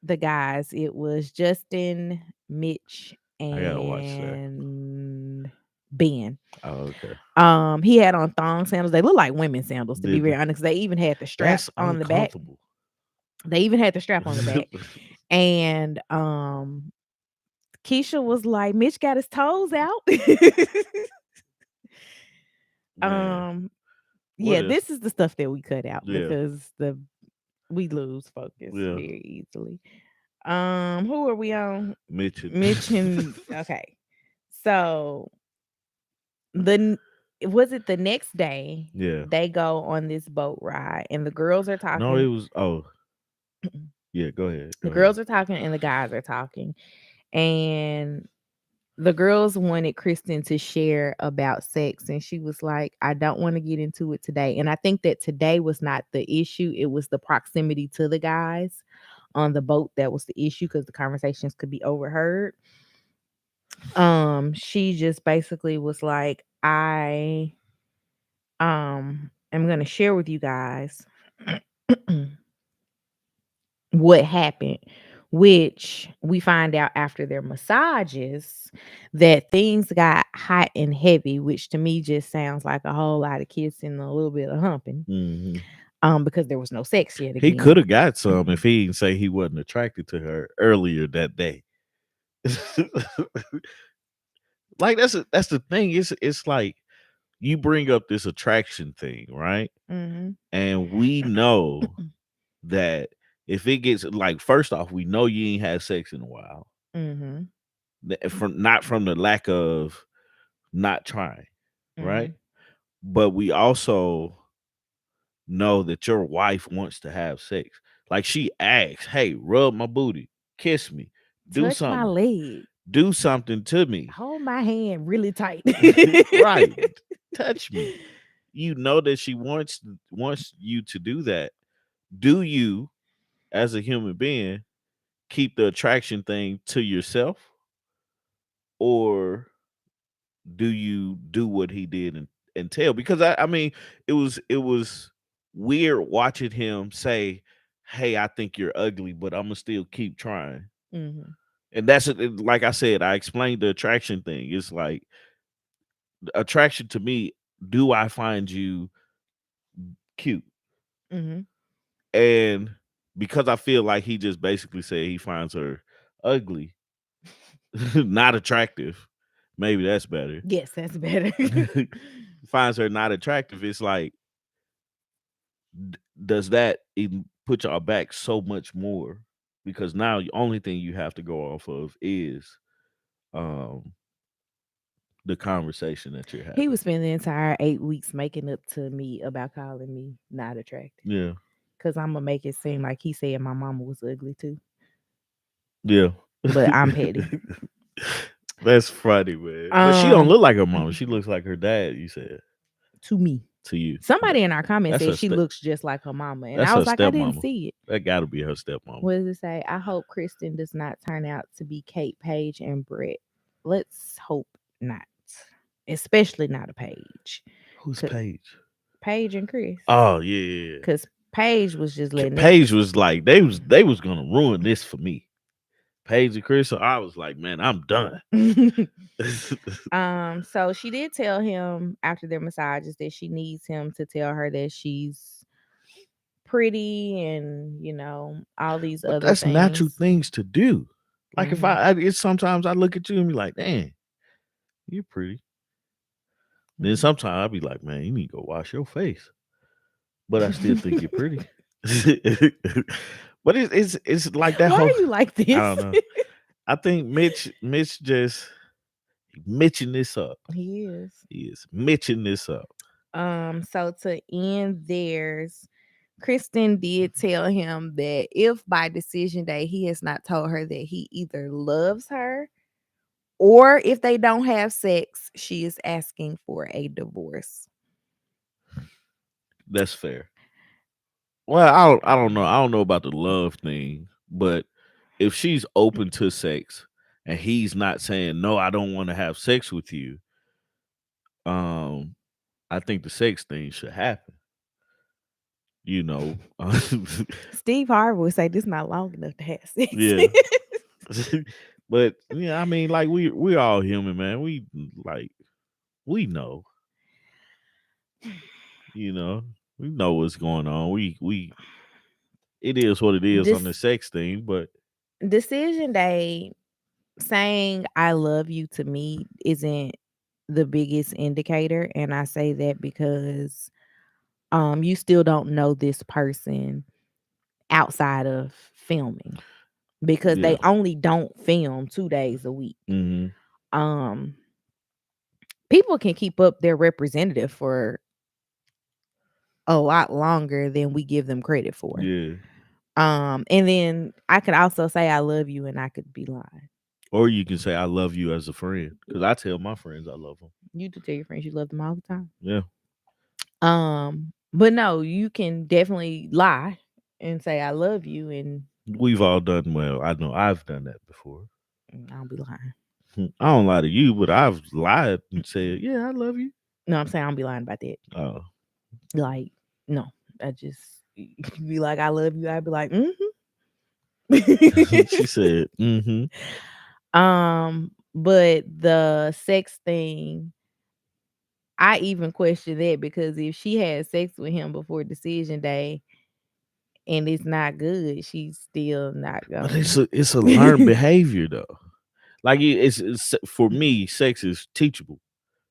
the guys. It was Justin, Mitch, I gotta watch that. and Ben. Oh, okay. He had on thong sandals. They look like women's sandals, to be Did very they? honest. They even had the strap That's on the back. uncomfortable. They even had the strap on the back. And Keisha was like, Mitch got his toes out. Man, Yeah, what this is the stuff that we cut out Yeah. because we lose focus Yeah. very easily. Who are we on? Mitch and okay. So was it the next day? Yeah. They go on this boat ride and the girls are talking. No, it was. Oh, yeah. Go ahead. The girls are talking and the guys are talking. And the girls wanted Kristen to share about sex, and she was like, I don't want to get into it today. And I think that today was not the issue. It was the proximity to the guys on the boat that was the issue because the conversations could be overheard. She just basically was like, I am gonna share with you guys what happened, which we find out after their massages that things got hot and heavy, which to me just sounds like a whole lot of kissing and a little bit of humping. Because there was no sex yet again. He could have got some if he didn't say he wasn't attracted to her earlier that day. Like that's the thing. It's like you bring up this attraction thing, right? And we know that if it gets like, first off, we know you ain't had sex in a while. Not from the lack of not trying, right? But we also know that your wife wants to have sex. Like she asks, "Hey, rub my booty, kiss me, do Touch my something, leg, do something to me, hold my hand really tight." right? Touch me. You know that she wants you to do that. Do you, as a human being, keep the attraction thing to yourself, or do you do what he did and tell? Because I mean, it was weird watching him say, "Hey, I think you're ugly, but I'm gonna still keep trying." Mhm. And like I said, I explained the attraction thing. It's like attraction to me. Do I find you cute? Mhm. And because I feel like he just basically said he finds her ugly, not attractive. Maybe that's better. Yes, that's better. Finds her not attractive. It's like, does that even put y'all back so much more? Because now the only thing you have to go off of is um the conversation that you're He having. was spending the entire 8 weeks making up to me about calling me not attractive. Yeah. Cause I'm gonna make it seem like he said my mama was ugly too. Yeah. But I'm petty. That's funny, man. But she don't Um, look like her mama. She looks like her dad, you said. to me. To you. Somebody in our comments That's said her she looks just like her mama. And that's I her was like, I didn't stepmama. see it. That gotta be her stepmama. What does it say? I hope Kristen does not turn out to be Kate, Paige, and Brett. Let's hope not. Especially not a Paige. Who's Paige? Paige and Chris. Oh yeah. Because Paige was just letting Paige was like, they was gonna ruin this for me. Paige and Chris, so I was like, man, I'm done. So she did tell him after their massages that she needs him to tell her that she's pretty and all these But other that's natural things. things to do. Like if Mhm. it's sometimes I look at you and be like, damn, you're pretty. Then Mhm. sometimes I'll be like, man, you need to go wash your face. But I still think you're pretty. But it's like that Why whole, are you like I this? don't know. I think Mitch just mitching this up. He is. He is mitching this up. So to end theirs, Kristen did tell him that if by decision day he has not told her that he either loves her or if they don't have sex, she is asking for a divorce. That's fair. Well, I don't know. I don't know about the love thing, but if she's open to sex and he's not saying no, I don't want to have sex with you, um, I think the sex thing should happen. You know, Steve Harvey would say this not long enough to have sex. yeah. But yeah, I mean, like we're all human, man. Like we know, you know, we know what's going on. We it is what it is on the This sex thing, but decision day saying I love you to me isn't the biggest indicator. And I say that because you still don't know this person outside of filming because yeah. they only don't film 2 days a week. Hmm. Um People can keep up their representative for a lot longer than we give them credit for. Yeah. And then I could also say I love you and I could be lying. Or you can say I love you as a friend because I tell my friends I love them. You do tell your friends you love them all the time. Yeah. But no, you can definitely lie and say I love you and We've all done well. I know I've done that before. I'll be lying. I don't lie to you, but I've lied and said, yeah, I love you. No, I'm saying I'll be lying about that. Oh. Like, no, I just be like, I love you. I'd be like, She said, mm-hmm. But the sex thing, I even question that because if she had sex with him before decision day and it's not good, she's still not But gonna. it's a learned behavior though. Like it's for me, sex is teachable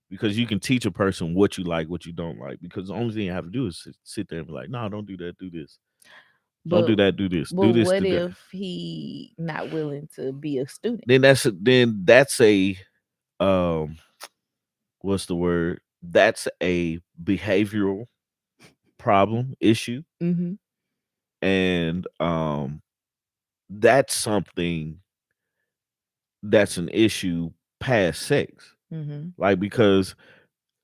because you can teach a person what you like, what you don't like. Because the only thing you have to do is sit there and be like, no, don't do that, do this. Don't But do that, do this. but Do this, what do that. if he not willing to be a student? Then that's a um what's the word? That's a behavioral problem issue. Mm-hmm. And that's something that's an issue past sex. Mm-hmm. Like because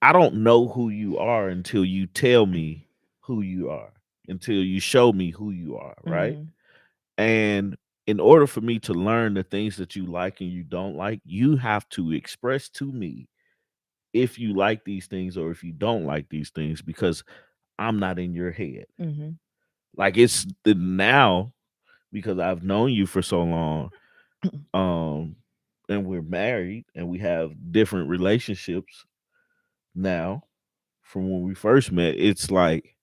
I don't know who you are until you tell me who you are, until you show me who you are, right? Mm-hmm. And in order for me to learn the things that you like and you don't like, you have to express to me if you like these things or if you don't like these things, because I'm not in your head. Mm-hmm. Like it's the now, because I've known you for so long, um, and we're married and we have different relationships now from when we first met. It's like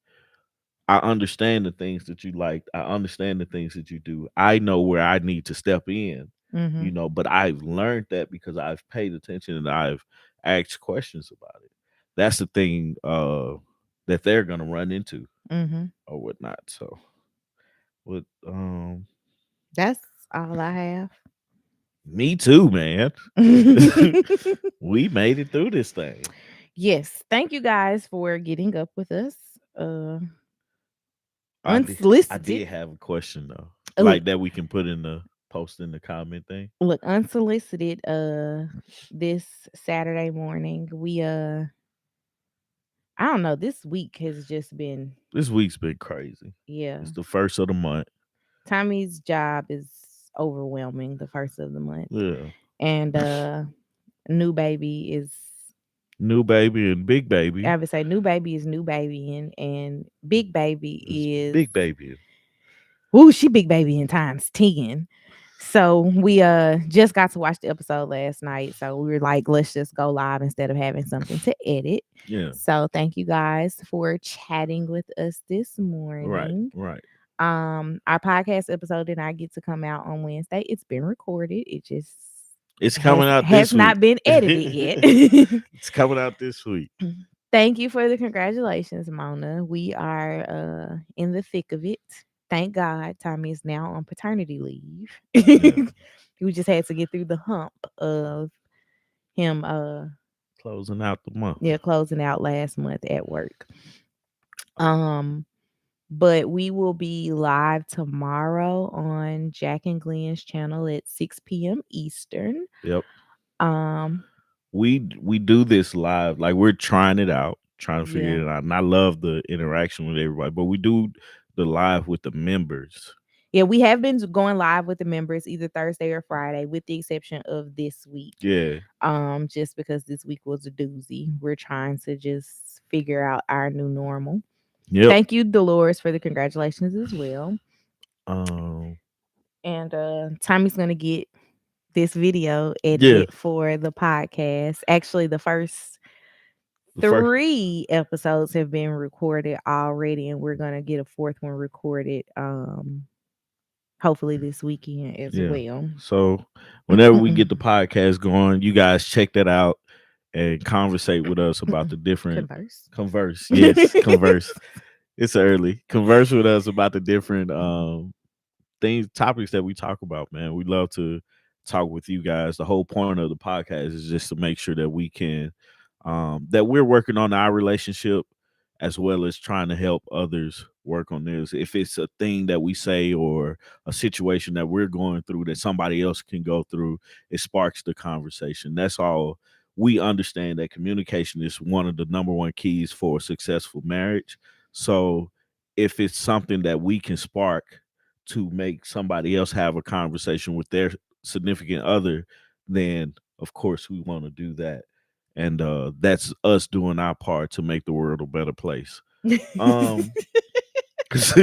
I understand the things that you like. I understand the things that you do. I know where I need to step in, Mm-hmm. but I've learned that because I've paid attention and I've asked questions about it. That's the thing that they're gonna run into Mm-hmm. or whatnot. So with That's all I have. me too, man. We made it through this thing. Yes. Thank you guys for getting up with us. Uh I unsolicited. did have a question though. Look, Like that we can put in the post in the comment thing. unsolicited this Saturday morning. I don't know, this week has just been, This week's been crazy. yeah. It's the first of the month. Tommy's job is overwhelming the first of the month. Yeah. And new baby is, New baby and big I baby would say new baby is new baby, and big baby is is, big baby. ooh, she big baby in times 10. So we just got to watch the episode last night. So we were like, let's just go live instead of having something to edit. Yeah. So thank you guys for chatting with us this Right. morning. Right. Our podcast episode did not get to come out on Wednesday. It's been recorded. It just It's has coming out has this week. not been edited yet. It's coming out this week. Thank you for the congratulations, Mona. We are in the thick of it. Thank God Tommy is now on paternity leave. Yeah. We just had to get through the hump of him Closing out the month. yeah, closing out last month at work. Um but we will be live tomorrow on Jack and Glenn's channel at 6 p.m. Eastern. Yep. Um We do this live. Like we're trying it out, trying to yeah. figure it out. And I love the interaction with everybody. But we do the live with the members. Yeah, we have been going live with the members either Thursday or Friday, with the exception of this week. Yeah. Just because this week was a doozy. We're trying to just figure out our new normal. Yep. Thank you, Dolores, for the congratulations as well. Um And Tommy's gonna get this video yeah. edited for the podcast. Actually, the first The first 3 episodes have been recorded already, and we're gonna get a 4th one recorded hopefully this weekend as yeah. well. So whenever we get the podcast going, you guys check that out and conversate with us about the different Converse. converse. Yes, converse. It's early. Converse with us about the different things, topics that we talk about, man. We love to talk with you guys. The whole point of the podcast is just to make sure that we can that we're working on our relationship as well as trying to help others work on this. If it's a thing that we say or a situation that we're going through that somebody else can go through, it sparks the conversation. That's all. We understand that communication is one of the number one keys for a successful marriage. So if it's something that we can spark to make somebody else have a conversation with their significant other, then of course we want to do that. And that's us doing our part to make the world a better place. Um, 'cause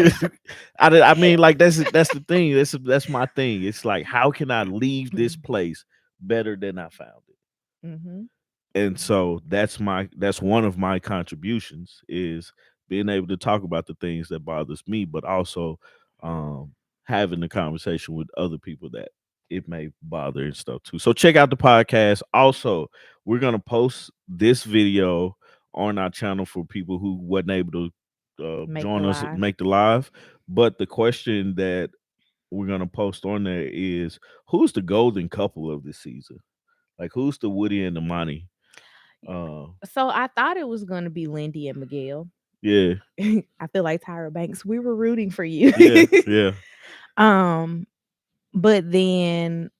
I mean, like that's the thing. That's my thing. It's like, how can I leave this place better than I found it? Mm-hmm. And so that's one of my contributions is being able to talk about the things that bothers me, but also um having the conversation with other people that it may bother and stuff too. So check out the podcast. Also, we're gonna post this video on our channel for people who wasn't able to Make the join us live. make the live. But the question that we're gonna post on there is, who's the golden couple of this season? Like, who's the Woody and the Monty? So I thought it was gonna be Lindy and Miguel. Yeah, I feel like Tyra Banks, we were rooting for you. yeah, yeah. um, but then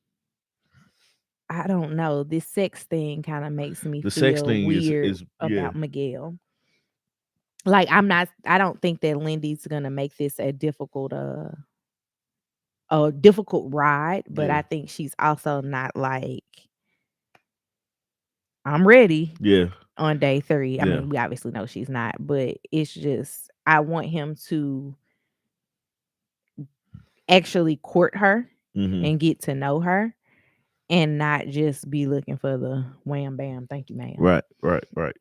I don't know. This sex thing kind of makes me The sex feel thing weird is yeah, about Miguel. Like I don't think that Lindy's gonna make this a difficult a difficult ride, but Yeah. I think she's also not like, I'm ready Yeah. on day 3. I Yeah. mean, we obviously know she's not, but it's just I want him to actually court her Mhm. and get to know her and not just be looking for the wham bam, thank you, ma'am. Right. Right. Right.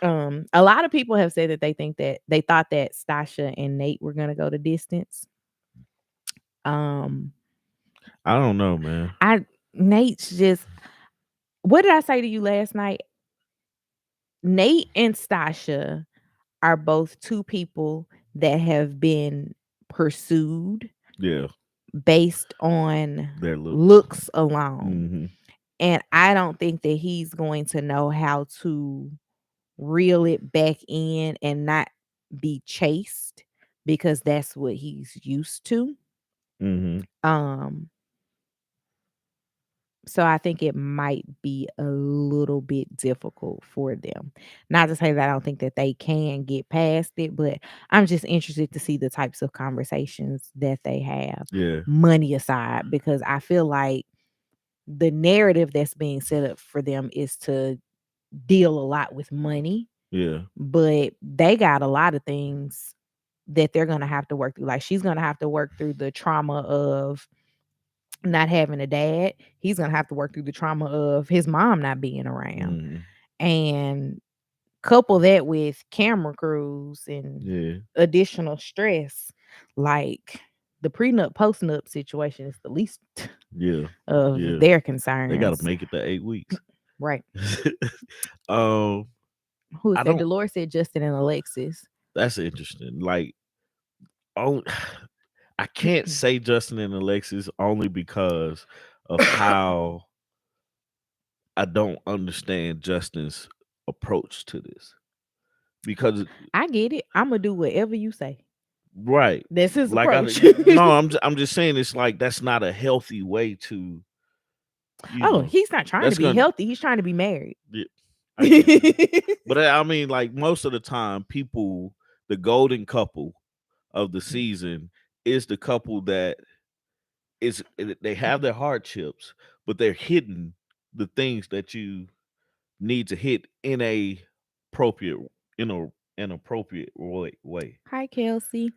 A lot of people have said that they thought that Sasha and Nate were gonna go the distance. Um, I don't know, man. I Nate's just what did I say to you last night? Nate and Stasha are both two people that have been pursued Yeah. based on Their looks. looks alone. Mhm. And I don't think that he's going to know how to reel it back in and not be chased because that's what he's used to. Mhm. Um, so I think it might be a little bit difficult for them. Not to say that I don't think that they can get past it, but I'm just interested to see the types of conversations that they have, Yeah. money aside, because I feel like the narrative that's being set up for them is to deal a lot with money, Yeah. but they got a lot of things that they're going to have to work through. Like she's going to have to work through the trauma of not having a dad. He's going to have to work through the trauma of his mom not being around. Mhm. And couple that with camera crews and Yeah. additional stress, like the prenup postnup situation is the least Yeah. of Yeah. their They got to concerns. make it to 8 weeks. Right. um, Who I said don't. Dolores said Justin and Alexis. That's interesting. Like, oh, I can't say Justin and Alexis only because of how I don't understand Justin's approach to this. Because I get it. I'm gonna do whatever you say. right, That's his like I approach. no, I'm just saying it's like that's not a healthy way to, you Oh, know, he's not trying to that's be gonna. healthy. He's trying to be married. Yeah, I get that, but I mean, like most of the time, people, the golden couple of the season is the couple that they have their hardships, but they're hitting the things that you need to hit in a appropriate, in a an appropriate way. Hi, Kelsey. You see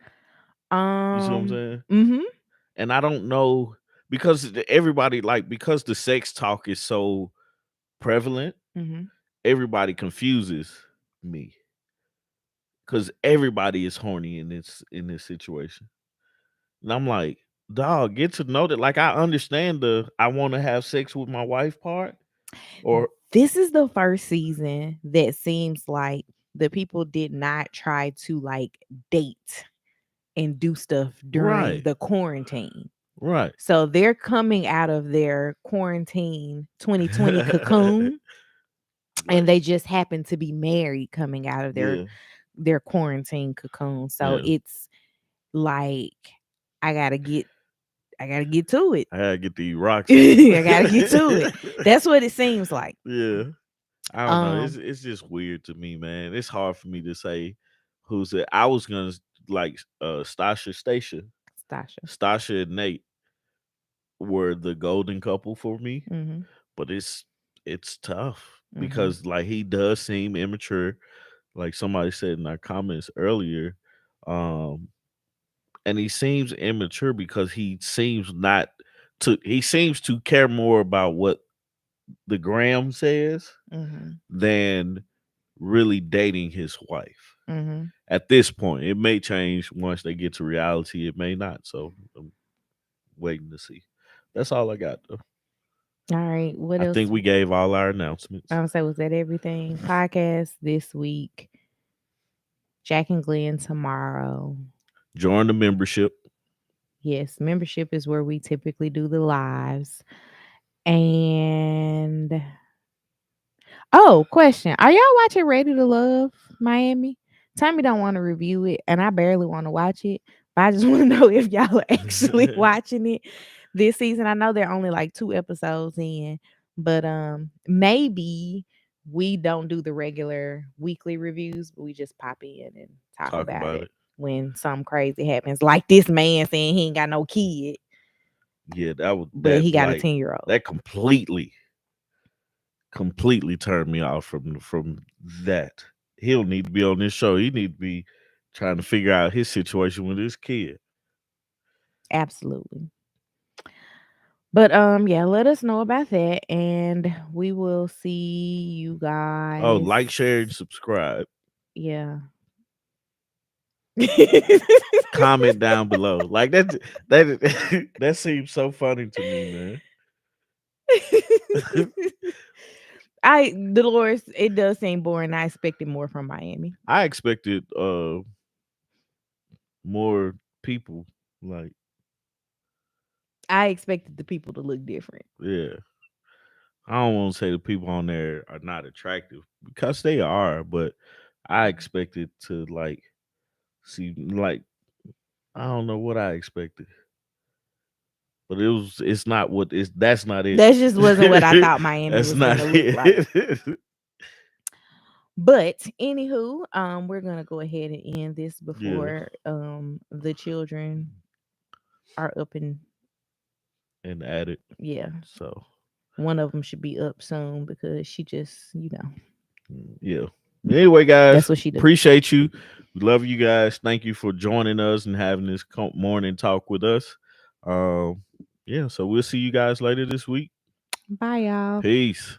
what I'm saying? Mhm. And I don't know because everybody like because the sex talk is so prevalent, Mhm. everybody confuses me because everybody is horny in this situation, and I'm like, dog, get to know that. Like I understand the I want to have sex with my wife part, or This is the first season that seems like the people did not try to like date and do stuff during right, the quarantine. right, So they're coming out of their quarantine 2020 cocoon right, and they just happen to be married coming out of yeah, their quarantine cocoon. So yeah. it's like I got to get I got to get to it. I gotta get these rocks off. I got to get to it. That's what it seems like. Yeah. I don't know. Um It's just weird to me, man. It's hard for me to say who's it. I was gonna like Stasha. Stasha and Nate were the golden couple for me, Mhm. but it's tough Mhm. because like he does seem immature, like somebody said in our comments earlier. Um, and he seems immature because he seems to care more about what the gram says Mhm. than really dating his wife. Mhm. At this point, it may change once they get to reality. It may not. So I'm waiting to see. That's all I got, though. All right. What I else? think we gave all our announcements. I would say was that everything? Podcast this week. Jack and Glenn tomorrow. Join the membership. Yes, membership is where we typically do the lives. And oh, question. Are y'all watching Ready to Love Miami? Tammy don't want to review it, and I barely want to watch it. But I just want to know if y'all are actually watching it this season. I know they're only like 2 episodes in, but maybe we don't do the regular weekly reviews, but we just pop in and talk Talk about about it it. when something crazy happens. Like this man saying he ain't got no kid. Yeah, that was but that he got a like 10-year-old. that completely turned me off from that. He don't need to be on this show. He need to be trying to figure out his situation with his kid. Absolutely. But yeah, let us know about that, and we will see you Oh, guys. like, share, and subscribe. Yeah. Comment down below. Like that that seems so funny to me, man. Dolores, it does seem boring. I expected more from Miami. I expected more people. Like, I expected the people to look different. yeah. I don't want to say the people on there are not attractive because they are, but I expected to like see like I don't know what I expected. But it's not what it's that's not it. That just wasn't what I thought Miami That's was not gonna look like. it. But anywho, we're gonna go ahead and end this Yeah. before the children are up and And add it. yeah. So One of them should be up soon because she just, yeah. Anyway, that's guys, what she does. appreciate you. We love you guys. Thank you for joining us and having this morning talk with us. Um, yeah, so we'll see you guys later this week. Bye, y'all. Peace.